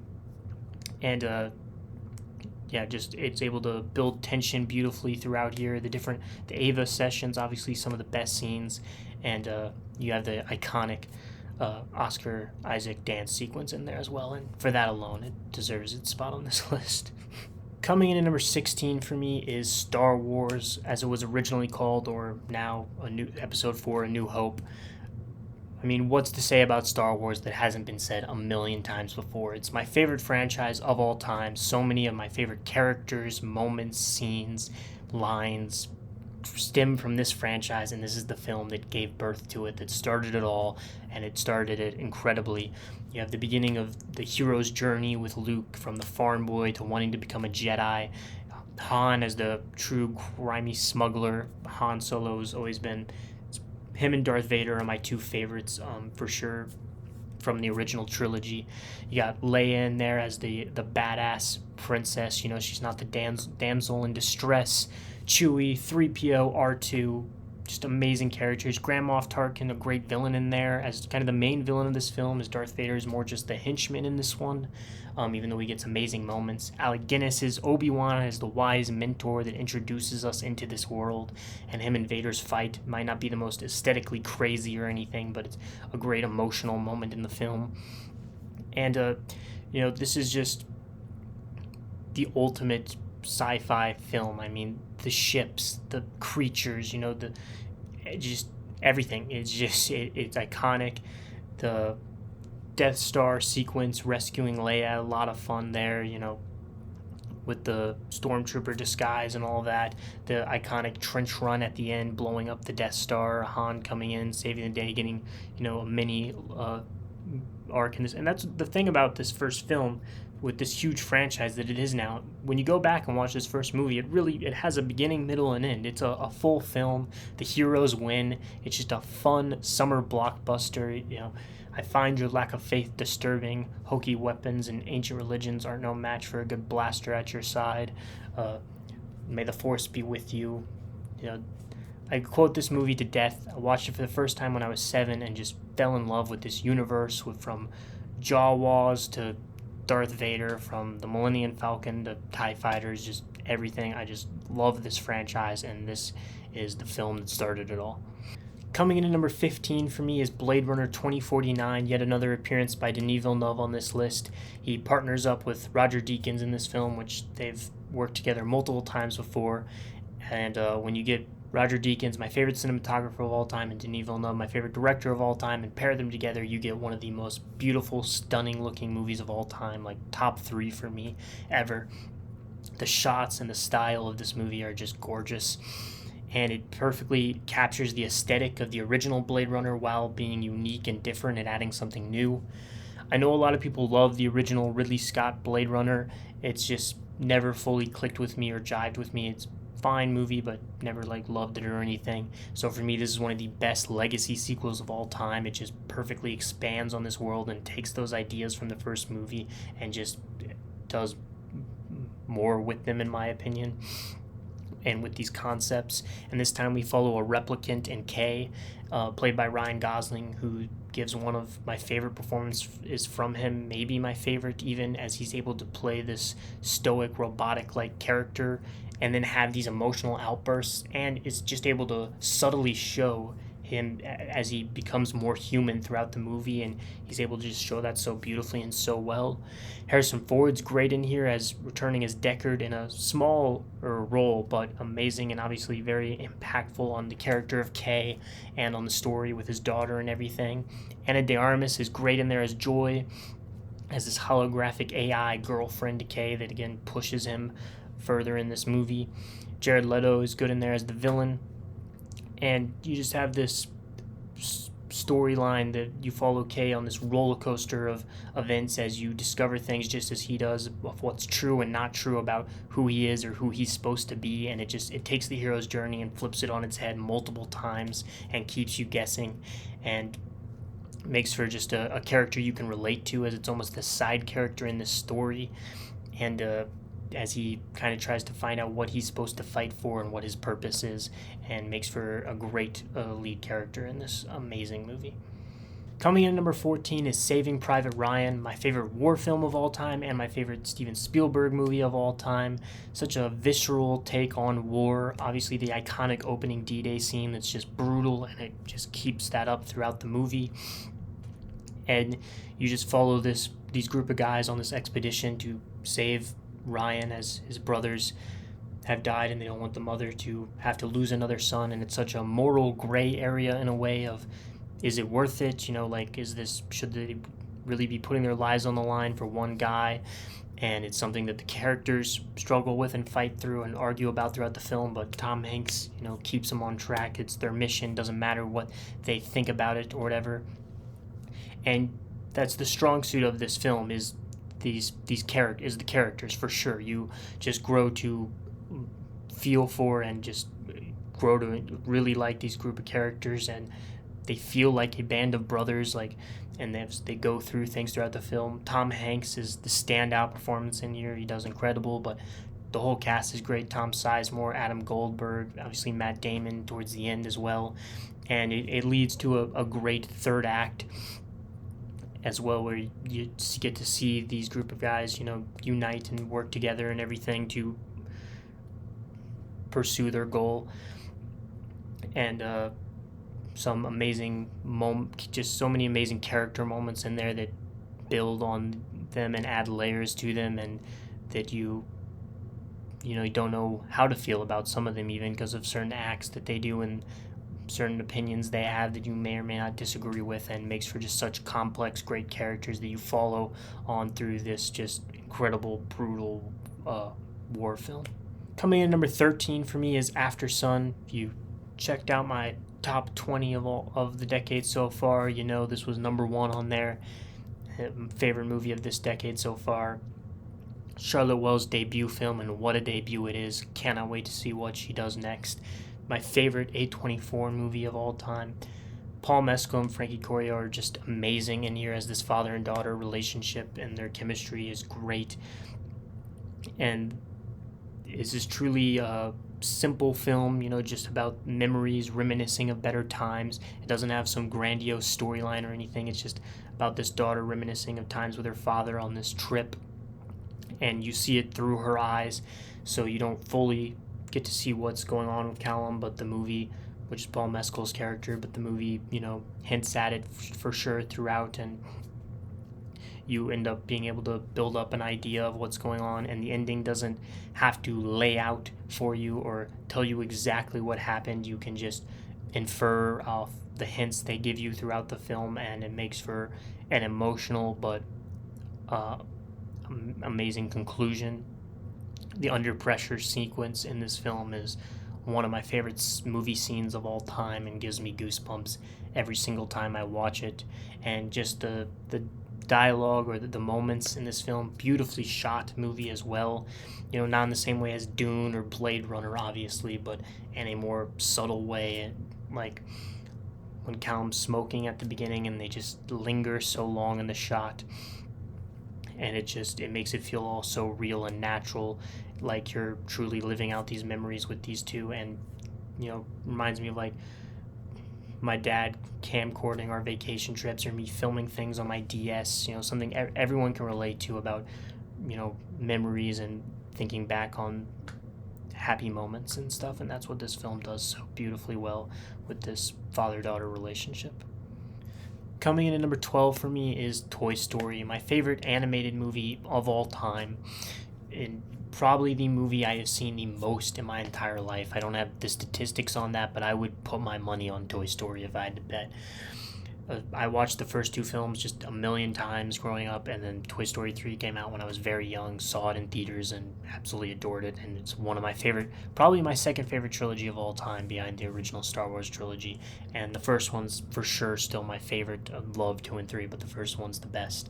just it's able to build tension beautifully throughout here. The Ava sessions, obviously some of the best scenes, and you have the iconic Oscar Isaac dance sequence in there as well, and for that alone, it deserves its spot on this list. Coming in at number 16 for me is Star Wars, as it was originally called, or now Episode 4, A New Hope. I mean, what's to say about Star Wars that hasn't been said a million times before? It's my favorite franchise of all time. So many of my favorite characters, moments, scenes, lines stem from this franchise, and this is the film that gave birth to it, that started it all, and it started it incredibly. You have the beginning of the hero's journey with Luke, from the farm boy to wanting to become a Jedi. Han as the true grimy smuggler. Han Solo's always been... Him and Darth Vader are my two favorites, for sure, from the original trilogy. You got Leia in there as the badass princess. She's not the damsel in distress. Chewie, 3PO, R2, just amazing characters. Grand Moff Tarkin, a great villain in there, as kind of the main villain of this film, as Darth Vader is more just the henchman in this one, even though he gets amazing moments. Alec Guinness is Obi-Wan as the wise mentor that introduces us into this world, and him and Vader's fight might not be the most aesthetically crazy or anything, but it's a great emotional moment in the film. And, this is just the ultimate sci-fi film. I mean, the ships, the creatures, just everything. It's iconic. The Death Star sequence rescuing Leia, a lot of fun there, with the stormtrooper disguise and all that. The iconic trench run at the end, blowing up the Death Star, Han coming in, saving the day, getting, a mini arc in this. And that's the thing about this first film with this huge franchise that it is now. When you go back and watch this first movie, it has a beginning, middle, and end. It's a full film. The heroes win. It's just a fun summer blockbuster. I find your lack of faith disturbing. Hokey weapons and ancient religions aren't no match for a good blaster at your side. May the force be with you. I quote this movie to death. I watched it for the first time when I was 7 and just fell in love with this universe, from Jawas to Darth Vader, from the Millennium Falcon to TIE Fighters, just everything. I just love this franchise, and this is the film that started it all. Coming in at number 15 for me is Blade Runner 2049, yet another appearance by Denis Villeneuve on this list. He partners up with Roger Deakins in this film, which they've worked together multiple times before. And when you get Roger Deakins, my favorite cinematographer of all time, and Denis Villeneuve, my favorite director of all time, and pair them together, you get one of the most beautiful, stunning-looking movies of all time, like top 3 for me ever. The shots and the style of this movie are just gorgeous, and it perfectly captures the aesthetic of the original Blade Runner while being unique and different and adding something new. I know a lot of people love the original Ridley Scott Blade Runner. It's just never fully clicked with me or jived with me. It's fine movie, but never loved it or anything. So for me, this is one of the best legacy sequels of all time. It just perfectly expands on this world and takes those ideas from the first movie and just does more with them, in my opinion, and with these concepts. And this time we follow a replicant in K, played by Ryan Gosling, who gives one of my favorite performances from him, maybe my favorite, even, as he's able to play this stoic, robotic-like character and then have these emotional outbursts, and is just able to subtly show him as he becomes more human throughout the movie, and he's able to just show that so beautifully and so well. Harrison Ford's great in here as returning as Deckard in a smaller role, but amazing and obviously very impactful on the character of Kay and on the story with his daughter and everything. Ana de Armas is great in there as Joy, as this holographic AI girlfriend to Kay that again pushes him further in this movie. Jared Leto is good in there as the villain, and you just have this storyline that you follow Kay on this roller coaster of events as you discover things just as he does of what's true and not true about who he is or who he's supposed to be, and it takes the hero's journey and flips it on its head multiple times and keeps you guessing and makes for just a character you can relate to, as it's almost the side character in this story, and as he kind of tries to find out what he's supposed to fight for and what his purpose is, and makes for a great lead character in this amazing movie. Coming in at number 14 is Saving Private Ryan, my favorite war film of all time and my favorite Steven Spielberg movie of all time. Such a visceral take on war. Obviously the iconic opening D-Day scene that's just brutal, and it just keeps that up throughout the movie. And you just follow these group of guys on this expedition to save Ryan, as his brothers have died and they don't want the mother to have to lose another son. And it's such a moral gray area in a way of, is it worth it? Should they really be putting their lives on the line for one guy? And it's something that the characters struggle with and fight through and argue about throughout the film, but Tom Hanks, keeps them on track. It's their mission, doesn't matter what they think about it or whatever. And that's the strong suit of this film, is the characters, for sure. You just grow to feel for and just grow to really like these group of characters, and they feel like a band of brothers, and they go through things throughout the film. Tom Hanks is the standout performance in here. He does incredible, but the whole cast is great. Tom Sizemore, Adam Goldberg, obviously Matt Damon towards the end as well. And it leads to a great third act as well, where you get to see these group of guys, unite and work together and everything to pursue their goal. And some amazing just so many amazing character moments in there that build on them and add layers to them, and that you don't know how to feel about some of them, even because of certain acts that they do and certain opinions they have that you may or may not disagree with, and makes for just such complex, great characters that you follow on through this just incredible, brutal war film. Coming in number 13 for me is Aftersun. If you checked out my top 20 of the decade so far, this was number 1 on there. Favorite movie of this decade so far. Charlotte Wells' debut film, and what a debut it is. Cannot wait to see what she does next. My favorite A24 movie of all time. Paul Mescal and Frankie Corio are just amazing in here as this father and daughter relationship, and their chemistry is great. And this is truly a simple film, just about memories, reminiscing of better times. It doesn't have some grandiose storyline or anything. It's just about this daughter reminiscing of times with her father on this trip. And you see it through her eyes, so you don't fully get to see what's going on with Callum, but the movie, which is Paul Mescal's character, but the movie, hints at it for sure throughout, and you end up being able to build up an idea of what's going on, and the ending doesn't have to lay out for you or tell you exactly what happened. You can just infer off the hints they give you throughout the film, and it makes for an emotional but amazing conclusion. The under pressure sequence in this film is one of my favorite movie scenes of all time, and gives me goosebumps every single time I watch it. And just the dialogue or the moments in this film, beautifully shot movie as well. Not in the same way as Dune or Blade Runner, obviously, but in a more subtle way. Like when Callum's smoking at the beginning and they just linger so long in the shot, and it makes it feel all so real and natural, like you're truly living out these memories with these two. And reminds me of like my dad camcording our vacation trips, or me filming things on my DS, something everyone can relate to about memories and thinking back on happy moments and stuff. And that's what this film does so beautifully well with this father-daughter relationship. Coming in at number 12 for me is Toy Story, my favorite animated movie of all time, and probably the movie I have seen the most in my entire life. I don't have the statistics on that, but I would put my money on Toy Story if I had to bet. I watched the first 2 films just a million times growing up, and then Toy Story 3 came out when I was very young, saw it in theaters, and absolutely adored it. And it's one of my favorite, probably my second favorite trilogy of all time, behind the original Star Wars trilogy. And the first one's for sure still my favorite. I love 2 and 3, but the first one's the best.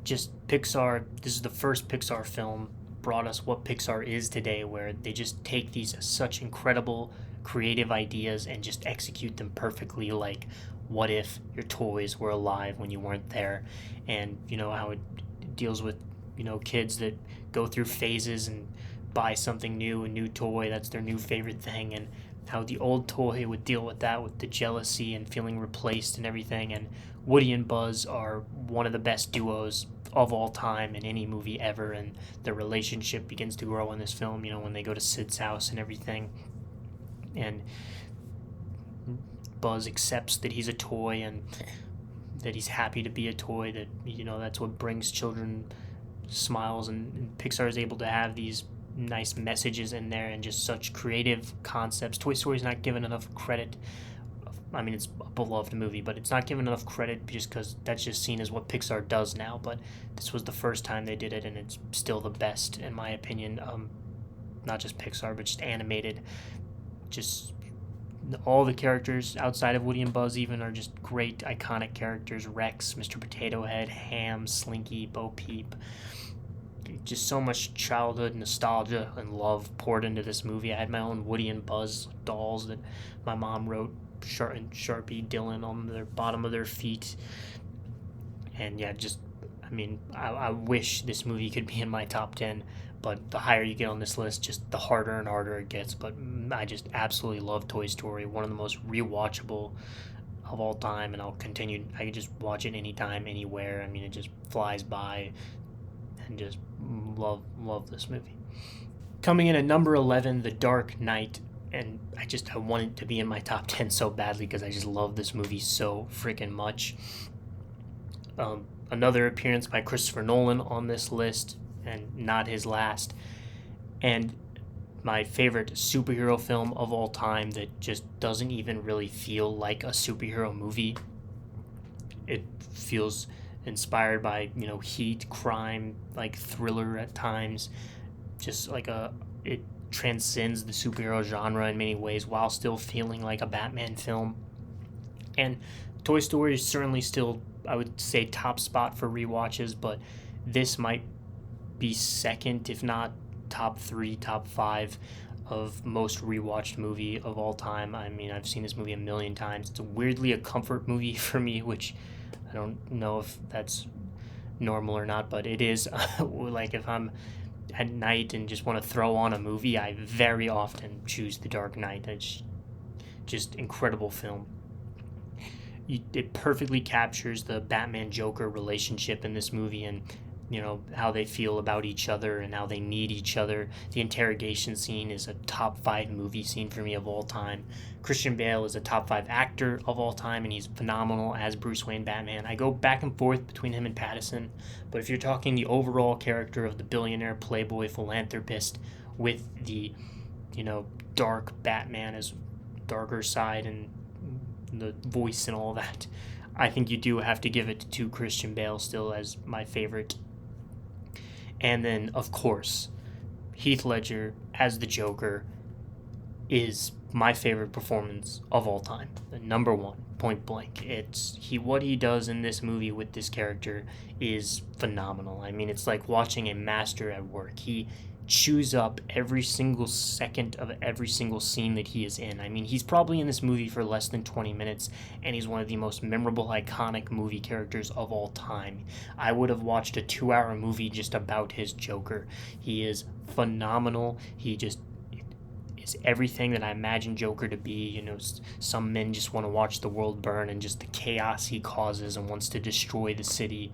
Just Pixar, this is the first Pixar film, brought us what Pixar is today, where they just take these such incredible creative ideas and just execute them perfectly. Like, what if your toys were alive when you weren't there? And how it deals with kids that go through phases and buy something new, a new toy, that's their new favorite thing, and how the old toy would deal with that, with the jealousy and feeling replaced and everything. And Woody and Buzz are one of the best duos of all time in any movie ever, and their relationship begins to grow in this film, when they go to Sid's house and everything. And Buzz accepts that he's a toy, and that he's happy to be a toy, that that's what brings children smiles. And Pixar is able to have these nice messages in there, and just such creative concepts. Toy Story's not given enough credit. I mean, it's a beloved movie, but it's not given enough credit just because that's just seen as what Pixar does now. But this was the first time they did it, and it's still the best in my opinion. Not just Pixar, but just animated. Just all the characters outside of Woody and Buzz even are just great, iconic characters. Rex, Mr. Potato Head, Ham, Slinky, Bo Peep. Just so much childhood nostalgia and love poured into this movie. I had my own Woody and Buzz dolls that my mom wrote Sharpie Dylan on the bottom of their feet. And yeah, I wish this movie could be in my top 10, but the higher you get on this list, just the harder and harder it gets. But I just absolutely love Toy Story, one of the most rewatchable of all time, and I'll continue. I can just watch it anytime, anywhere. I mean, it just flies by, and just love this movie. Coming in at number 11, The Dark Knight, and I want it to be in my top 10 so badly because I just love this movie so freaking much. Another appearance by Christopher Nolan on this list, and not his last. And my favorite superhero film of all time that just doesn't even really feel like a superhero movie. It feels inspired by, heat, crime, like thriller at times. Just like it transcends the superhero genre in many ways while still feeling like a Batman film. And Toy Story is certainly still, I would say, top spot for rewatches, but this might be second, if not top 3, top 5 of most rewatched movie of all time. I mean, I've seen this movie a million times. It's weirdly a comfort movie for me, which I don't know if that's normal or not, but it is. Like, if I'm at night and just want to throw on a movie, I very often choose The Dark Knight. It's just incredible film. It perfectly captures the Batman-Joker relationship in this movie, and how they feel about each other and how they need each other. The interrogation scene is a top 5 movie scene for me of all time. Christian Bale is a top 5 actor of all time, and he's phenomenal as Bruce Wayne Batman. I go back and forth between him and Pattinson, but if you're talking the overall character of the billionaire playboy philanthropist with the dark Batman as darker side and the voice and all that, I think you do have to give it to Christian Bale still as my favorite. And then, of course, Heath Ledger as the Joker is my favorite performance of all time. Number 1, point blank. What he does in this movie with this character is phenomenal. I mean, it's like watching a master at work. He chews up every single second of every single scene that he is in. I mean, he's probably in this movie for less than 20 minutes, and he's one of the most memorable, iconic movie characters of all time. I would have watched a 2-hour movie just about his Joker. He is phenomenal. He just is everything that I imagine Joker to be. Some men just want to watch the world burn, and just the chaos he causes and wants to destroy the city.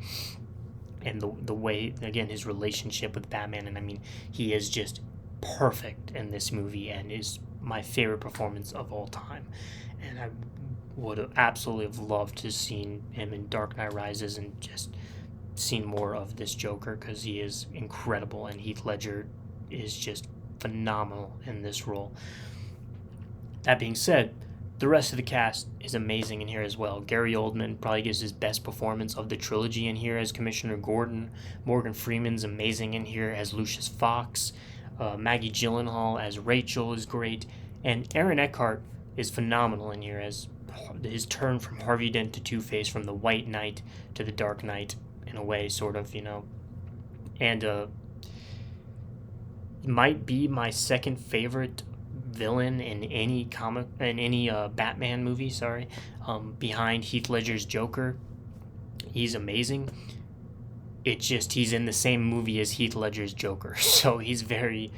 And the way, again, his relationship with Batman, and I mean, he is just perfect in this movie and is my favorite performance of all time. And I would have absolutely have loved to have seen him in Dark Knight Rises and just seen more of this Joker, because he is incredible, and Heath Ledger is just phenomenal in this role. That being said, the rest of the cast is amazing in here as well. Gary Oldman probably gives his best performance of the trilogy in here as Commissioner Gordon. Morgan Freeman's amazing in here as Lucius Fox. Maggie Gyllenhaal as Rachel is great. And Aaron Eckhart is phenomenal in here as his turn from Harvey Dent to Two-Face, from the White Knight to the Dark Knight, in a way, sort of, And might be my second favorite villain in any Batman movie, behind Heath Ledger's Joker. He's amazing. It's just he's in the same movie as Heath Ledger's Joker, so he's very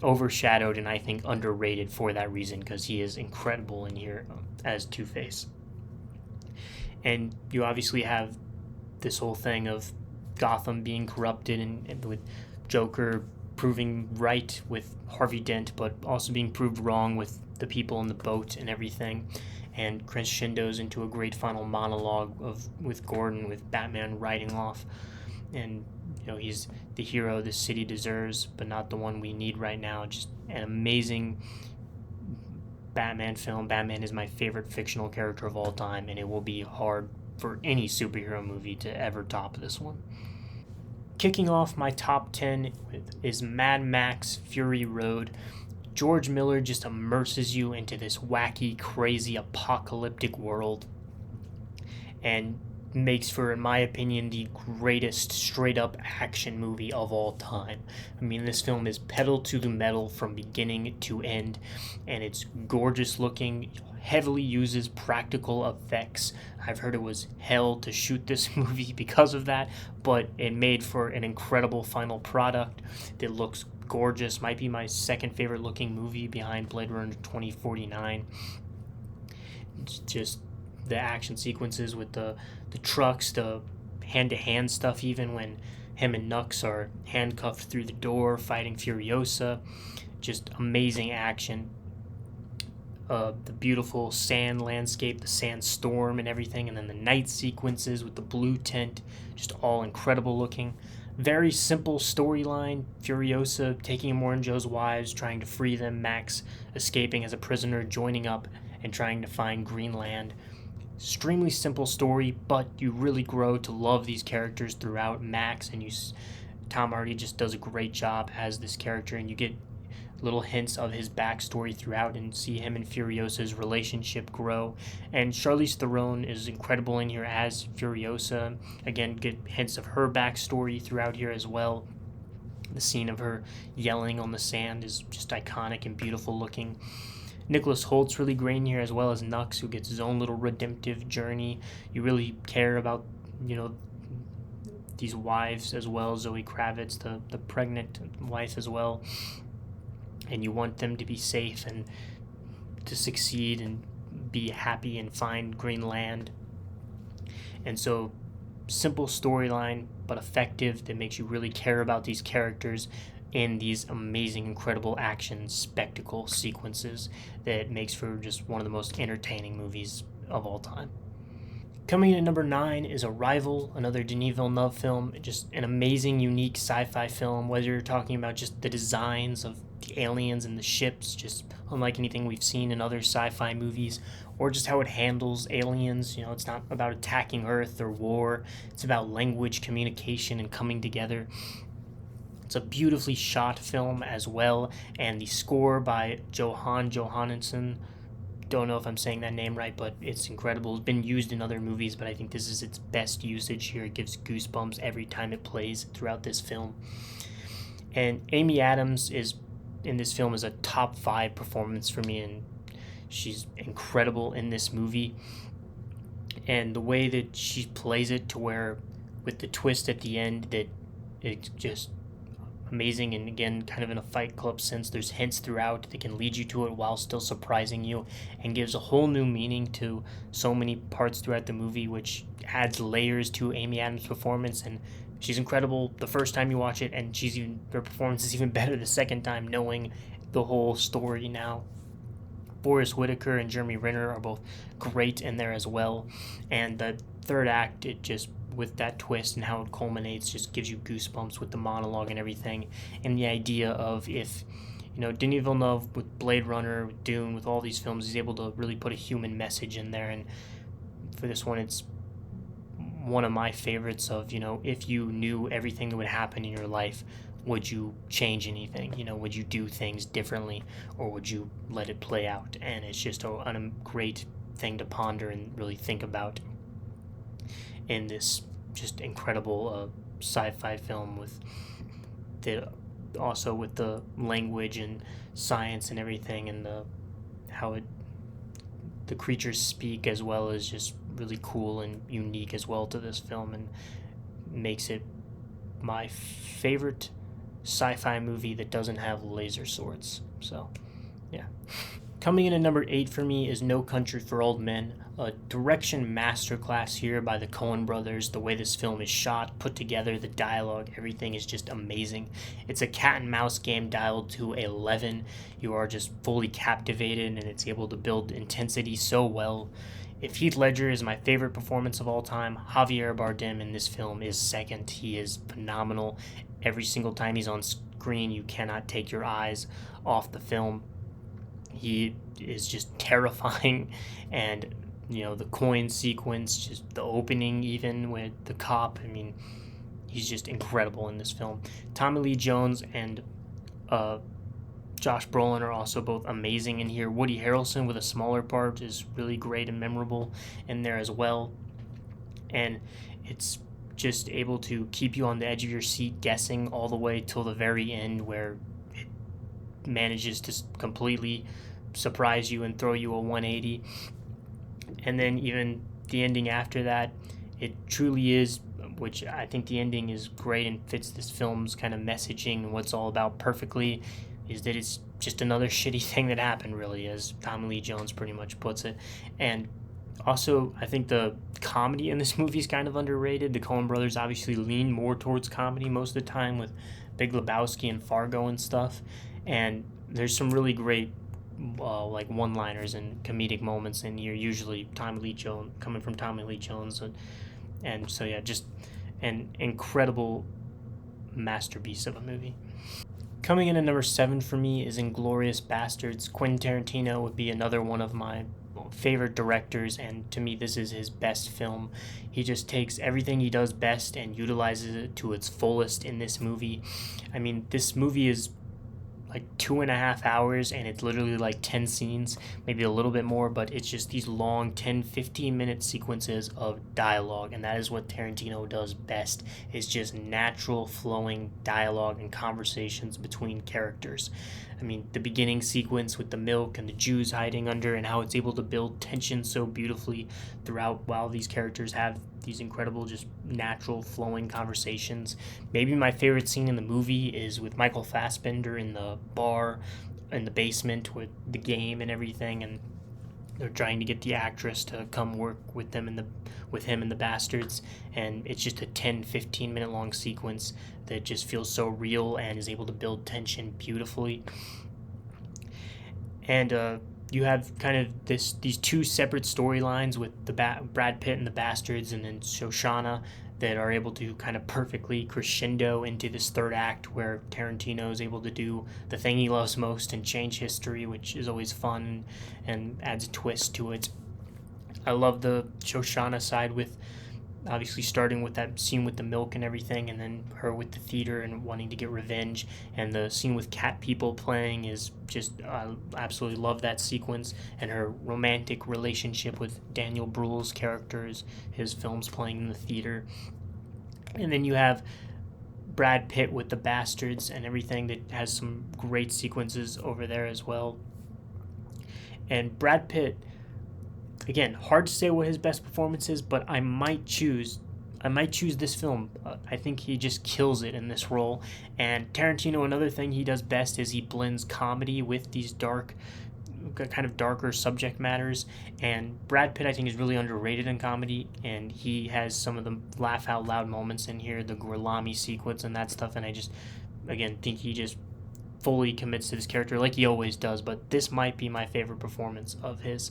overshadowed and I think underrated for that reason, because he is incredible in here as Two-Face. And you obviously have this whole thing of Gotham being corrupted, and with Joker proving right with Harvey Dent, but also being proved wrong with the people in the boat and everything. And crescendos into a great final monologue with Gordon, with Batman riding off. And, he's the hero the city deserves, but not the one we need right now. Just an amazing Batman film. Batman is my favorite fictional character of all time, and it will be hard for any superhero movie to ever top this one. Kicking off my top 10 is Mad Max Fury Road. George Miller just immerses you into this wacky, crazy, apocalyptic world. And makes for, in my opinion, the greatest straight up action movie of all time. I mean, this film is pedal to the metal from beginning to end, and it's gorgeous looking, heavily uses practical effects. I've heard it was hell to shoot this movie because of that, but it made for an incredible final product that looks gorgeous. Might be my second favorite looking movie behind Blade Runner 2049. It's just the action sequences with the trucks, the hand-to-hand stuff, even when him and Nux are handcuffed through the door fighting Furiosa. Just amazing action. The beautiful sand landscape, the sand storm and everything, and then the night sequences with the blue tint, just all incredible looking. Very simple storyline. Furiosa taking Immortan Joe's wives, trying to free them, Max escaping as a prisoner, joining up and trying to find Greenland. Extremely simple story, but you really grow to love these characters throughout. Max and Tom Hardy just does a great job as this character, and you get little hints of his backstory throughout and see him and Furiosa's relationship grow. And Charlize Theron is incredible in here as Furiosa. Again, get hints of her backstory throughout here as well. The scene of her yelling on the sand is just iconic and beautiful looking. Nicholas Holt's really great in here, as well as Nux, who gets his own little redemptive journey. You really care about, these wives as well. Zoe Kravitz, the pregnant wife as well. And you want them to be safe and to succeed and be happy and find Greenland. And so, simple storyline, but effective, that makes you really care about these characters in these amazing, incredible action spectacle sequences that makes for just one of the most entertaining movies of all time. Coming in at number 9 is Arrival, another Denis Villeneuve film. Just an amazing, unique sci-fi film, whether you're talking about just the designs of the aliens and the ships, just unlike anything we've seen in other sci-fi movies, or just how it handles aliens. It's not about attacking Earth or war. It's about language, communication, and coming together. It's a beautifully shot film as well, and the score by Johan Johannesson, don't know if I'm saying that name right, but it's incredible. It's been used in other movies, but I think this is its best usage here. It gives goosebumps every time it plays throughout this film. And Amy Adams is in this film is a top 5 performance for me, and she's incredible in this movie. And the way that she plays it, to where with the twist at the end, that it's just amazing. And again, kind of in a Fight Club sense, there's hints throughout that can lead you to it while still surprising you, and gives a whole new meaning to so many parts throughout the movie, which adds layers to Amy Adams' performance. And she's incredible the first time you watch it, and her performance is even better the second time, knowing the whole story now. Forest Whitaker and Jeremy Renner are both great in there as well. And the third act, it just, with that twist and how it culminates, just gives you goosebumps with the monologue and everything. And the idea of, if Denis Villeneuve with Blade Runner, with Dune, with all these films, is able to really put a human message in there. And for this one, it's one of my favorites of, if you knew everything that would happen in your life, would you change anything? Would you do things differently, or would you let it play out? And it's just a great thing to ponder and really think about in this just incredible sci-fi film, with the language and science and everything, and how the creatures speak, as well as just really cool and unique as well to this film, and makes it my favorite sci-fi movie that doesn't have laser swords. So, yeah. Coming in at number 8 for me is No Country for Old Men, a direction masterclass here by the Coen brothers. The way this film is shot, put together, the dialogue, everything is just amazing. It's a cat and mouse game dialed to 11. You are just fully captivated, and it's able to build intensity so well. If Heath Ledger is my favorite performance of all time, Javier Bardem in this film is second. He is phenomenal. Every single time he's on screen, you cannot take your eyes off the film. He is just terrifying, and the coin sequence, just the opening, even with the cop, he's just incredible in this film. Tommy Lee Jones and Josh Brolin are also both amazing in here. Woody Harrelson, with a smaller part, is really great and memorable in there as well. and it's just able to keep you on the edge of your seat, guessing all the way till the very end, where it manages to completely surprise you and throw you a 180. And then even the ending after that, it truly is, which I think the ending is great and fits this film's kind of messaging and what's all about perfectly, is that it's just another shitty thing that happened, really, as Tommy Lee Jones pretty much puts it. And also, I think the comedy in this movie is kind of underrated. The Coen brothers obviously lean more towards comedy most of the time with Big Lebowski and Fargo and stuff. And there's some really great like one-liners and comedic moments in here. Usually Tommy Lee Jones, coming from Tommy Lee Jones, and so yeah, just an incredible masterpiece of a movie. Coming in at number 7 for me is Inglourious Basterds. Quentin Tarantino would be another one of my favorite directors, and to me this is his best film. He just takes everything he does best and utilizes it to its fullest in this movie. I mean, this movie is like 2.5 hours, and it's literally like 10 scenes, maybe a little bit more, but it's just these long 10-15 minute sequences of dialogue, and that is what Tarantino does best, is just natural flowing dialogue and conversations between characters. I mean, the beginning sequence with the milk and the Jews hiding under, and how it's able to build tension so beautifully throughout while these characters have these incredible, just natural flowing conversations. Maybe my favorite scene in the movie is with Michael Fassbender in the bar in the basement with the game and everything, and they're trying to get the actress to come work with them with him in the Bastards, and it's just a 10-15 minute long sequence that just feels so real and is able to build tension beautifully. And you have kind of these two separate storylines with the Brad Pitt and the Bastards, and then Shoshana, that are able to kind of perfectly crescendo into this third act where Tarantino is able to do the thing he loves most and change history, which is always fun and adds a twist to it. I love the Shoshana side, with obviously starting with that scene with the milk and everything, and then her with the theater and wanting to get revenge, and the scene with cat people playing is just, I absolutely love that sequence, and her romantic relationship with Daniel Bruhl's characters, his films playing in the theater. And then you have Brad Pitt with the Bastards and everything, that has some great sequences over there as well. And Brad Pitt, again, hard to say what his best performance is, but I might choose this film. I think he just kills it in this role. And Tarantino, another thing he does best is he blends comedy with these kind of darker subject matters. And Brad Pitt, I think, is really underrated in comedy, and he has some of the laugh out loud moments in here, the Gorlami sequence and that stuff. And I just, again, think he just fully commits to this character like he always does. But this might be my favorite performance of his.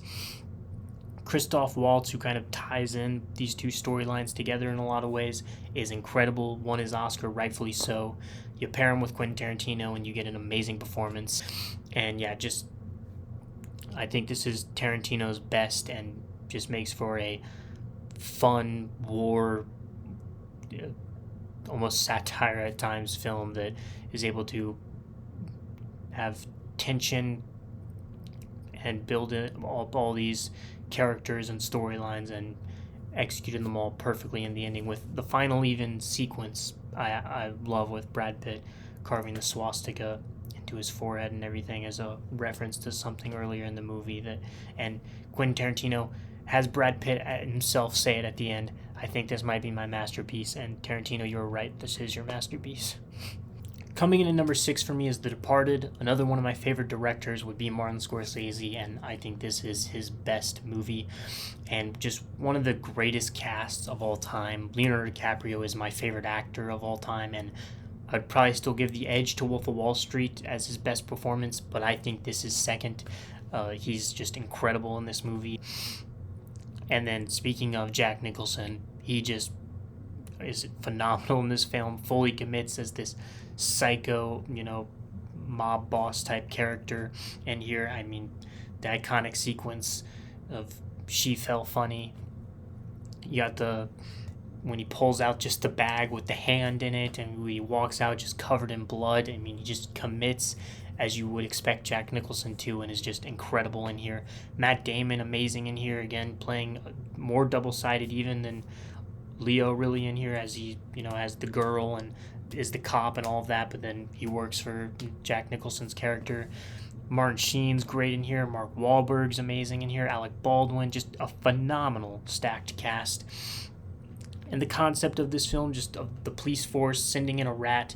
Christoph Waltz, who kind of ties in these two storylines together in a lot of ways, is incredible. Won his Oscar, rightfully so. You pair him with Quentin Tarantino and you get an amazing performance. And yeah, just, I think this is Tarantino's best, and just makes for a fun war, almost satire at times film that is able to have tension and build all these characters and storylines and executed them all perfectly in the ending, with the final even sequence I love, with Brad Pitt carving the swastika into his forehead and everything as a reference to something earlier in the movie. And Quentin Tarantino has Brad Pitt himself say it at the end, I think this might be my masterpiece. And Tarantino, you're right, this is your masterpiece. Coming in at number 6 for me is The Departed. Another one of my favorite directors would be Martin Scorsese, and I think this is his best movie, and just one of the greatest casts of all time. Leonardo DiCaprio is my favorite actor of all time, and I'd probably still give the edge to Wolf of Wall Street as his best performance, but I think this is second. He's just incredible in this movie. And then speaking of Jack Nicholson, he just is phenomenal in this film, fully commits as this psycho, mob boss type character. And here, I mean, the iconic sequence of She Fell Funny. You got when he pulls out just the bag with the hand in it, and he walks out just covered in blood. I mean, he just commits as you would expect Jack Nicholson to, and is just incredible in here. Matt Damon, amazing in here, again, playing more double-sided even than Leo really in here as he, as the girl and is the cop and all of that, but then he works for Jack Nicholson's character. Martin Sheen's great in here. Mark Wahlberg's amazing in here. Alec Baldwin, just a phenomenal stacked cast. And the concept of this film, just of the police force sending in a rat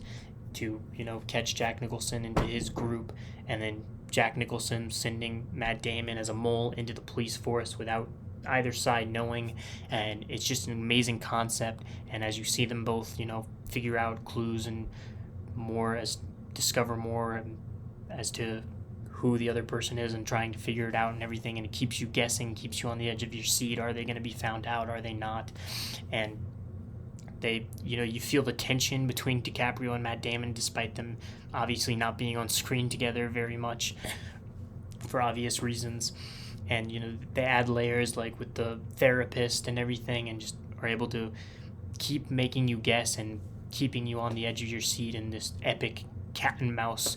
to, catch Jack Nicholson into his group, and then Jack Nicholson sending Matt Damon as a mole into the police force without either side knowing. And it's just an amazing concept. And as you see them both, figure out clues and discover more as to who the other person is and trying to figure it out and everything, and it keeps you guessing, keeps you on the edge of your seat. Are they going to be found out? Are they not? And they, you feel the tension between DiCaprio and Matt Damon, despite them obviously not being on screen together very much for obvious reasons. And they add layers like with the therapist and everything, and just are able to keep making you guess and keeping you on the edge of your seat in this epic cat and mouse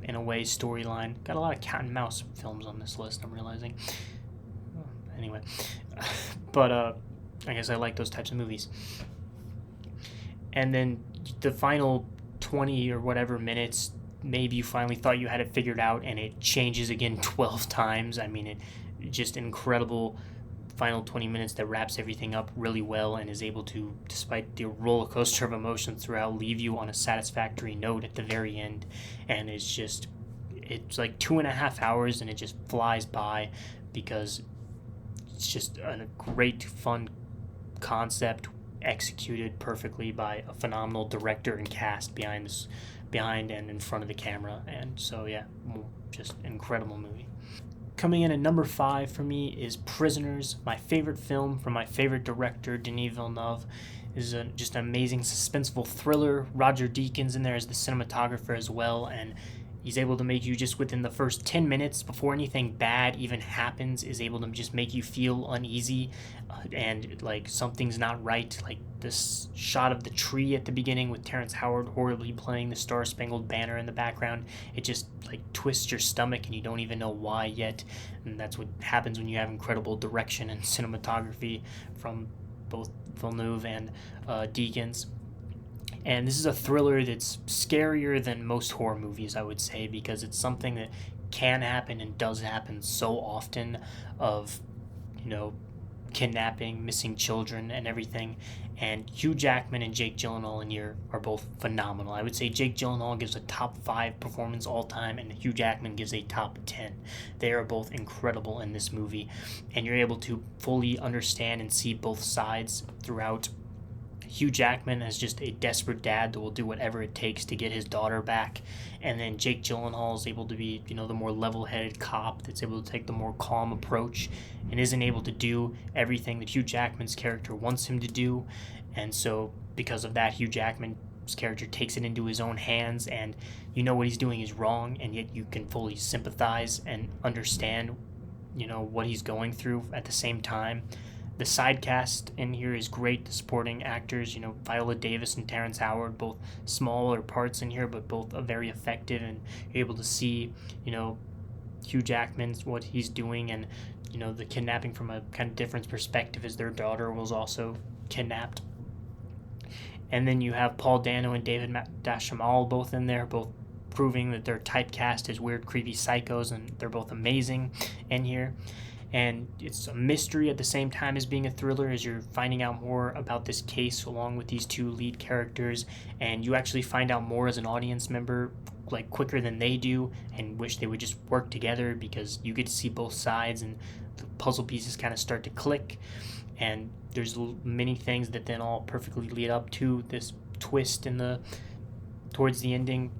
in a way storyline. Got a lot of cat and mouse films on this list, I'm realizing. Anyway, but I guess I like those types of movies. And then the final 20 or whatever minutes, maybe you finally thought you had it figured out, and it changes again 12 times. I mean, it just incredible final 20 minutes that wraps everything up really well and is able to, despite the roller coaster of emotions throughout, leave you on a satisfactory note at the very end. And it's like 2.5 hours, and it just flies by because it's just a great, fun concept executed perfectly by a phenomenal director and cast behind and in front of the camera. And so, yeah, just incredible movie. Coming in at number 5 for me is Prisoners, my favorite film from my favorite director, Denis Villeneuve. This is just an amazing suspenseful thriller. Roger Deakins in there as the cinematographer as well, and he's able to make you just within the first 10 minutes, before anything bad even happens, is able to just make you feel uneasy and like something's not right. Like this shot of the tree at the beginning with Terrence Howard horribly playing the Star Spangled Banner in the background, it just like twists your stomach and you don't even know why yet. And that's what happens when you have incredible direction and cinematography from both Villeneuve and Deakins. And this is a thriller that's scarier than most horror movies, I would say, because it's something that can happen and does happen so often, of, kidnapping, missing children and everything. And Hugh Jackman and Jake Gyllenhaal in here are both phenomenal. I would say Jake Gyllenhaal gives a top 5 performance all time, and Hugh Jackman gives a top 10. They are both incredible in this movie, and you're able to fully understand and see both sides throughout. Hugh Jackman as just a desperate dad that will do whatever it takes to get his daughter back. And then Jake Gyllenhaal is able to be, the more level-headed cop that's able to take the more calm approach and isn't able to do everything that Hugh Jackman's character wants him to do. And so because of that, Hugh Jackman's character takes it into his own hands, and what he's doing is wrong, and yet you can fully sympathize and understand, what he's going through at the same time. The side cast in here is great. The supporting actors, Viola Davis and Terrence Howard, both smaller parts in here, but both are very effective, and you're able to see, Hugh Jackman's what he's doing, and, the kidnapping from a kind of different perspective, as their daughter was also kidnapped. And then you have Paul Dano and David Dashamal both in there, both proving that they're typecast as weird, creepy psychos, and they're both amazing in here. And it's a mystery at the same time as being a thriller, as you're finding out more about this case along with these two lead characters, and you actually find out more as an audience member like quicker than they do, and wish they would just work together, because you get to see both sides and the puzzle pieces kind of start to click. And there's many things that then all perfectly lead up to this twist towards the ending,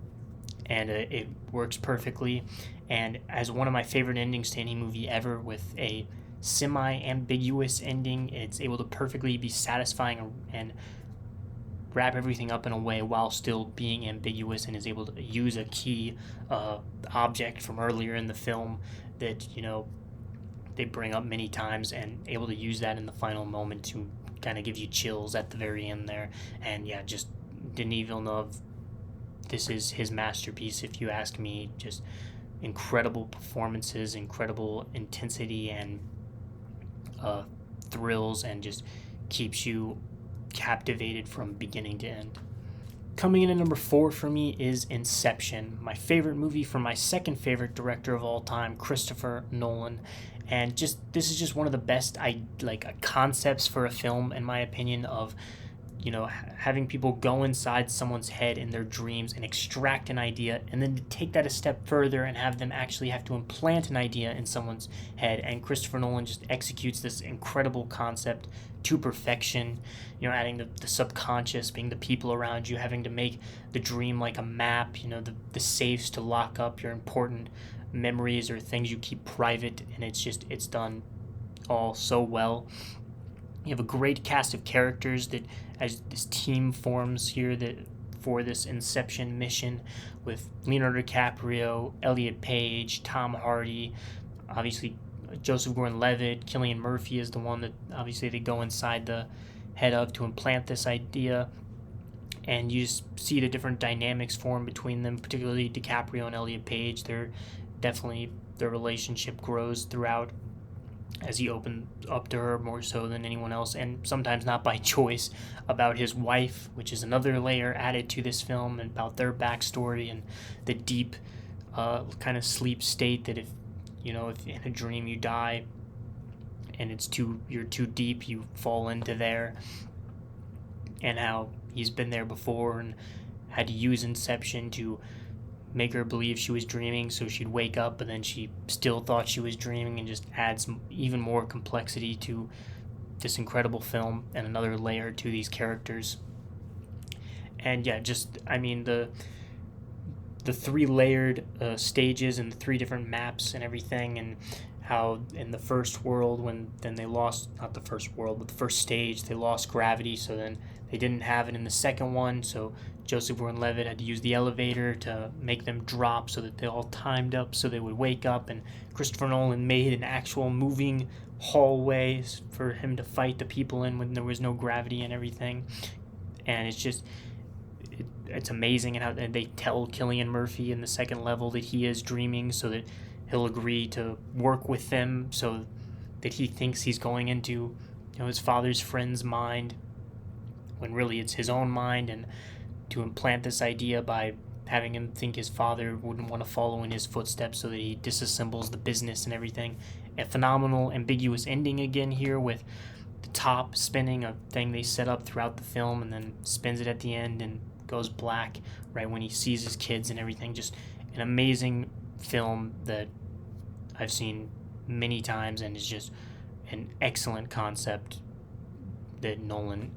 and it works perfectly. And as one of my favorite endings to any movie ever, with a semi-ambiguous ending, it's able to perfectly be satisfying and wrap everything up in a way while still being ambiguous, and is able to use a key object from earlier in the film that, they bring up many times, and able to use that in the final moment to kind of give you chills at the very end there. And yeah, just Denis Villeneuve, this is his masterpiece, if you ask me. Just incredible performances, incredible intensity, and thrills, and just keeps you captivated from beginning to end. Coming in at number 4 for me is Inception, my favorite movie from my second favorite director of all time, Christopher Nolan. And this is just one of the best concepts for a film, in my opinion, of having people go inside someone's head in their dreams and extract an idea, and then to take that a step further and have them actually have to implant an idea in someone's head. And Christopher Nolan just executes this incredible concept to perfection, adding the subconscious being the people around you, having to make the dream like a map, the safes to lock up your important memories or things you keep private, and it's done all so well. You have a great cast of characters that as this team forms here for this Inception mission, with Leonardo DiCaprio, Elliot Page, Tom Hardy, obviously Joseph Gordon-Levitt. Cillian Murphy is the one that obviously they go inside the head of to implant this idea, and you just see the different dynamics form between them, particularly DiCaprio and Elliot Page. Their relationship grows throughout as he opened up to her more so than anyone else, and sometimes not by choice, about his wife, which is another layer added to this film, and about their backstory and the deep kind of sleep state that if in a dream you die and you're too deep, you fall into there, and how he's been there before and had to use Inception to make her believe she was dreaming so she'd wake up, but then she still thought she was dreaming, and just adds even more complexity to this incredible film and another layer to these characters. And yeah, the three layered stages and the three different maps and everything, and how in the first world, the first stage, they lost gravity, so then they didn't have it in the second one, so Joseph Gordon-Levitt had to use the elevator to make them drop so that they all timed up so they would wake up, and Christopher Nolan made an actual moving hallway for him to fight the people in when there was no gravity and everything. And it's amazing, and how they tell Cillian Murphy in the second level that he is dreaming so that he'll agree to work with them, so that he thinks he's going into his father's friend's mind when really it's his own mind, and to implant this idea by having him think his father wouldn't want to follow in his footsteps, so that he disassembles the business and everything. A phenomenal ambiguous ending again here, with the top spinning, a thing they set up throughout the film, and then spins it at the end and goes black right when he sees his kids and everything. Just an amazing film that I've seen many times, and is just an excellent concept that Nolan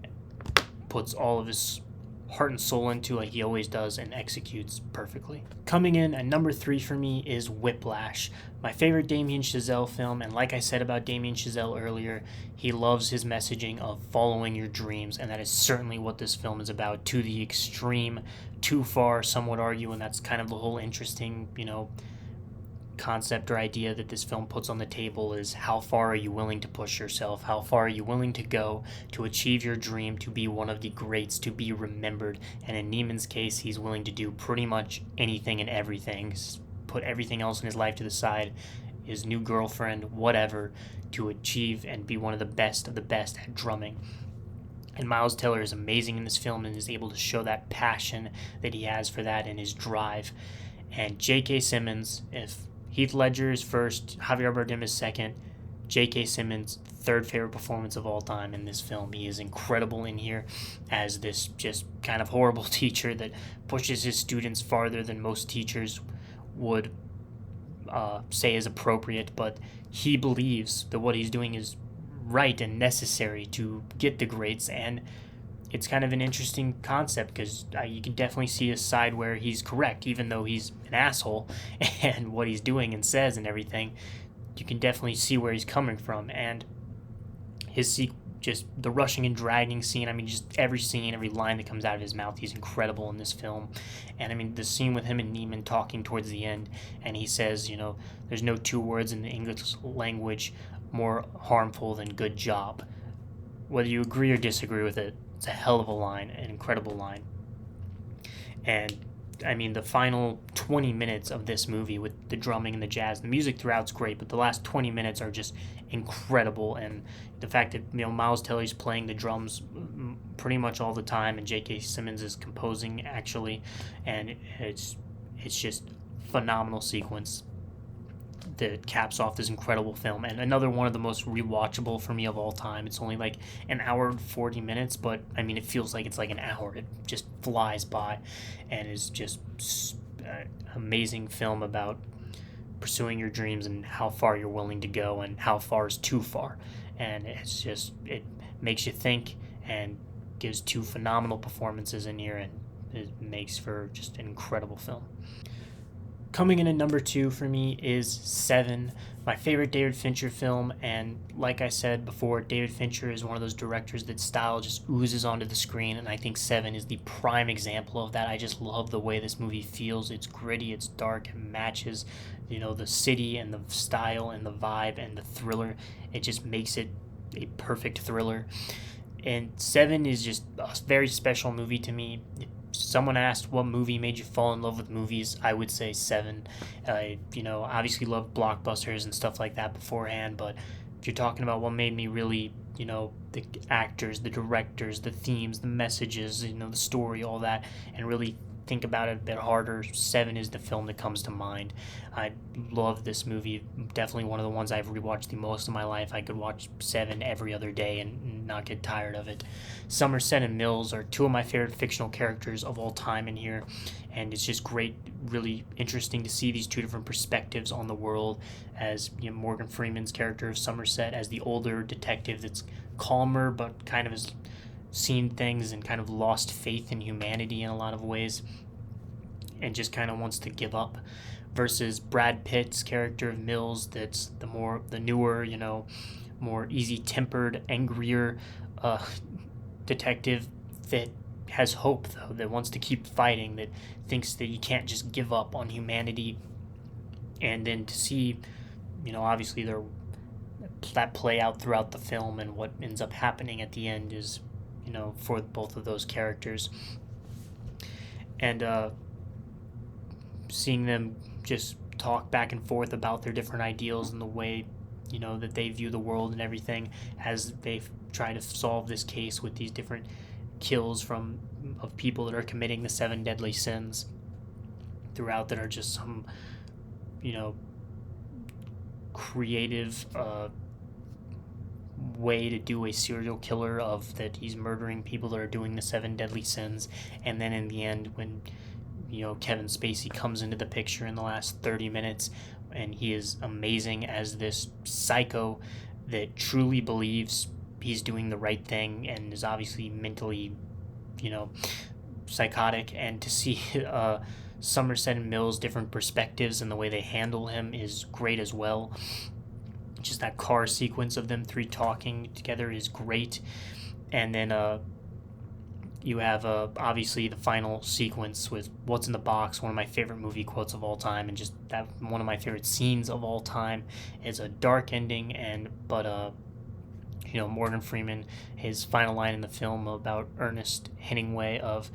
puts all of his heart and soul into, like he always does, and executes perfectly. Coming in at number 3 for me is Whiplash, my favorite Damien Chazelle film. And like I said about Damien Chazelle earlier, he loves his messaging of following your dreams, and that is certainly what this film is about, to the extreme, too far, some would argue. And that's kind of the whole interesting concept or idea that this film puts on the table, is how far are you willing to push yourself, how far are you willing to go to achieve your dream, to be one of the greats, to be remembered. And in Neiman's case, he's willing to do pretty much anything and everything, put everything else in his life to the side, his new girlfriend, whatever, to achieve and be one of the best at drumming. And Miles Teller is amazing in this film, and is able to show that passion that he has for that and his drive. And J.K. Simmons, if Heath Ledger is first, Javier Bardem is second, J.K. Simmons' third favorite performance of all time in this film. He is incredible in here as this just kind of horrible teacher that pushes his students farther than most teachers would say is appropriate, but he believes that what he's doing is right and necessary to get the grades. And it's kind of an interesting concept, because you can definitely see a side where he's correct, even though he's an asshole and what he's doing and says and everything. You can definitely see where he's coming from. And just the rushing and dragging scene, just every scene, every line that comes out of his mouth, he's incredible in this film. And the scene with him and Neiman talking towards the end, and he says, there's no two words in the English language more harmful than good job. Whether you agree or disagree with it, it's a hell of a line, an incredible line. And I mean, the final 20 minutes of this movie with the drumming and the jazz, the music throughout's great, but the last 20 minutes are just incredible. And the fact that, Miles Teller's playing the drums pretty much all the time, and J.K. Simmons is composing actually, and it's just phenomenal sequence that caps off this incredible film, and another one of the most rewatchable for me of all time. It's only like an hour and 40 minutes, but I mean, it feels like it's like an hour. It just flies by, and is just amazing film about pursuing your dreams and how far you're willing to go and how far is too far. And it makes you think and gives two phenomenal performances in here, and it makes for just an incredible film. Coming in at number 2 for me is Seven, my favorite David Fincher film. And like I said before, David Fincher is one of those directors that style just oozes onto the screen, and I think Seven is the prime example of that. I just love the way this movie feels. It's gritty, it's dark, it matches, the city and the style and the vibe and the thriller. It just makes it a perfect thriller. And Seven is just a very special movie to me. Someone asked what movie made you fall in love with movies, I would say Seven. Obviously loved blockbusters and stuff like that beforehand, but if you're talking about what made me really, the actors, the directors, the themes, the messages, the story, all that, and really think about it a bit harder, Seven is the film that comes to mind. I love this movie. Definitely one of the ones I've rewatched the most in my life. I could watch Seven every other day and not get tired of it. Somerset and Mills are two of my favorite fictional characters of all time in here, and it's just great, really interesting to see these two different perspectives on the world, as Morgan Freeman's character of Somerset as the older detective that's calmer but kind of has seen things and kind of lost faith in humanity in a lot of ways and just kind of wants to give up, versus Brad Pitt's character of Mills that's the newer, more easy-tempered, angrier detective that has hope, though, that wants to keep fighting, that thinks that you can't just give up on humanity. And then to see, obviously that play out throughout the film and what ends up happening at the end is, for both of those characters. And seeing them just talk back and forth about their different ideals and the way, that they view the world and everything as they try to solve this case with these different kills of people that are committing the 7 deadly sins throughout, that are just some, creative way to do a serial killer, of that he's murdering people that are doing the 7 deadly sins. And then in the end, when Kevin Spacey comes into the picture in the last 30 minutes, and he is amazing as this psycho that truly believes he's doing the right thing and is obviously mentally psychotic. And to see Somerset and Mills' different perspectives and the way they handle him is great as well. Just that car sequence of them 3 talking together is great. And then you have obviously the final sequence with What's in the Box, one of my favorite movie quotes of all time, and just that one of my favorite scenes of all time. It's a dark ending, but Morgan Freeman, his final line in the film about Ernest Hemingway of,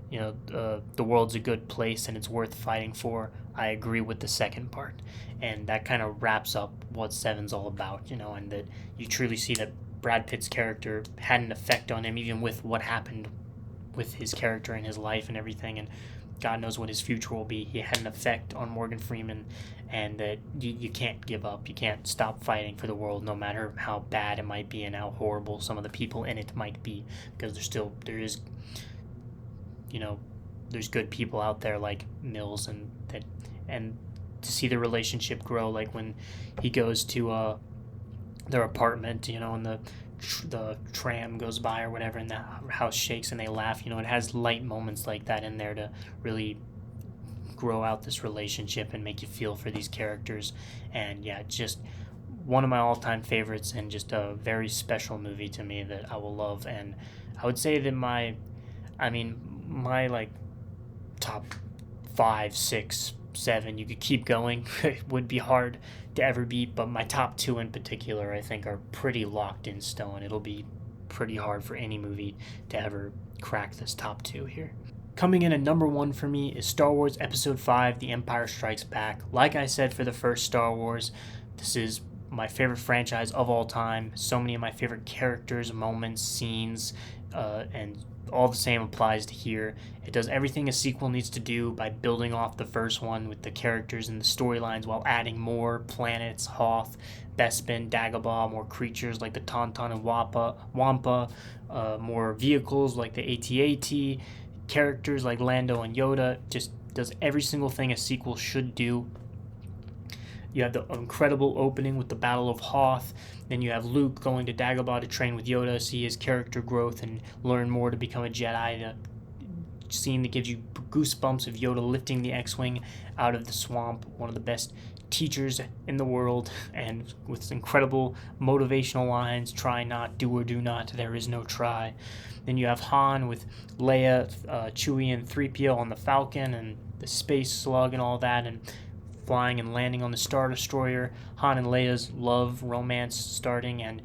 the world's a good place and it's worth fighting for. I agree with the second part. And that kind of wraps up what Seven's all about, and that you truly see that Brad Pitt's character had an effect on him, even with what happened with his character and his life and everything, and God knows what his future will be. He had an effect on Morgan Freeman, and that you can't give up. You can't stop fighting for the world, no matter how bad it might be and how horrible some of the people in it might be, because there's good people out there like Mills, and to see the relationship grow, like when he goes to their apartment, and the tram goes by or whatever, and the house shakes and they laugh. It has light moments like that in there to really grow out this relationship and make you feel for these characters. And yeah, just one of my all-time favorites, and just a very special movie to me that I will love. And I would say that my like top 5, 6, 7, you could keep going, it would be hard to ever beat, but my top 2 in particular I think are pretty locked in stone. It'll be pretty hard for any movie to ever crack this top 2 here. Coming in at number 1 for me is Star Wars Episode 5, The Empire Strikes Back. Like I said for the first Star Wars, this is my favorite franchise of all time. So many of my favorite characters, moments, scenes, and all the same applies to here. It does everything a sequel needs to do by building off the first one with the characters and the storylines while adding more planets, Hoth, Bespin, Dagobah, more creatures like the Tauntaun and Wampa, more vehicles like the AT-AT, characters like Lando and Yoda. Just does every single thing a sequel should do. You have the incredible opening with the Battle of Hoth. Then you have Luke going to Dagobah to train with Yoda, see his character growth, and learn more to become a Jedi. A scene that gives you goosebumps of Yoda lifting the X-Wing out of the swamp. One of the best teachers in the world, and with incredible motivational lines, try not, do or do not, there is no try. Then you have Han with Leia, Chewie, and 3PO on the Falcon, and the space slug and all that, and flying and landing on the Star Destroyer. Han and Leia's love, romance starting, and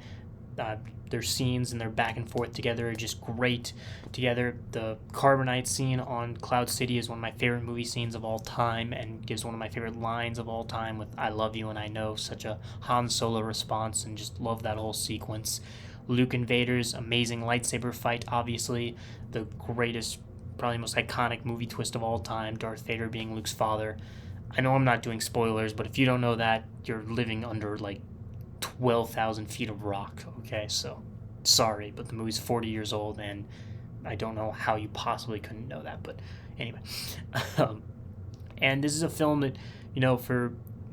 their scenes and their back and forth together are just great together. The Carbonite scene on Cloud City is one of my favorite movie scenes of all time, and gives one of my favorite lines of all time with "I love you and I know," such a Han Solo response, and just love that whole sequence. Luke and Vader's amazing lightsaber fight, obviously the greatest, probably most iconic movie twist of all time, Darth Vader being Luke's father. I know I'm not doing spoilers, but if you don't know that, you're living under like 12,000 feet of rock, okay? So, sorry, but the movie's 40 years old, and I don't know how you possibly couldn't know that, but anyway. And this is a film that,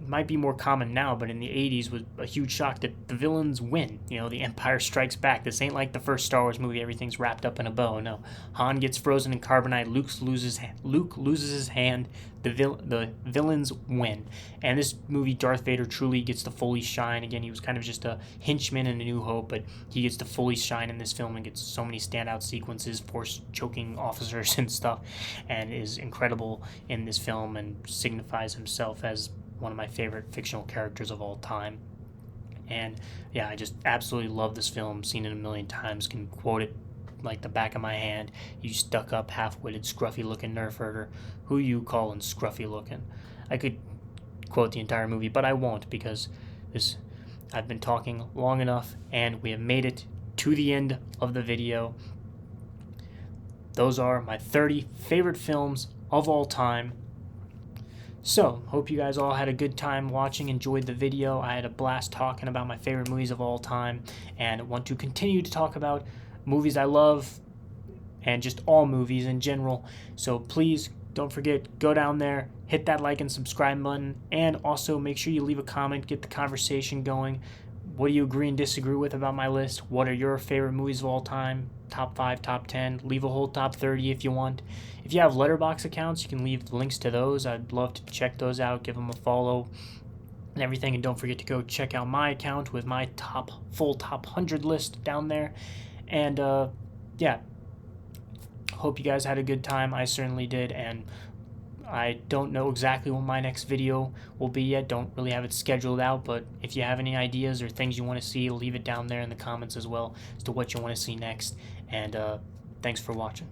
might be more common now, but in the 80s was a huge shock that the villains win. The Empire Strikes Back. This ain't like the first Star Wars movie, everything's wrapped up in a bow. No. Han gets frozen in carbonite, Luke loses his hand, the villains win. And this movie, Darth Vader truly gets to fully shine. Again, he was kind of just a henchman in A New Hope, but he gets to fully shine in this film and gets so many standout sequences, force choking officers and stuff, and is incredible in this film and signifies himself as one of my favorite fictional characters of all time. And yeah, I just absolutely love this film. Seen it a million times, can quote it like the back of my hand. You stuck up, half-witted, scruffy looking nerf herder, who you callin' scruffy looking? I could quote the entire movie, but I won't, because I've been talking long enough, and we have made it to the end of the video. Those are my 30 favorite films of all time. So, hope you guys all had a good time watching, enjoyed the video. I had a blast talking about my favorite movies of all time, and want to continue to talk about movies I love, and just all movies in general. So please, don't forget, go down there, hit that like and subscribe button, and also make sure you leave a comment, get the conversation going. What do you agree and disagree with about my list? What are your favorite movies of all time? Top 5, top 10. Leave a whole top 30 if you want. If you have Letterboxd accounts, you can leave links to those. I'd love to check those out, give them a follow and everything. And don't forget to go check out my account with my full top 100 list down there. And yeah, hope you guys had a good time. I certainly did. And I don't know exactly what my next video will be yet. Don't really have it scheduled out, but if you have any ideas or things you want to see, leave it down there in the comments as well as to what you want to see next. And thanks for watching.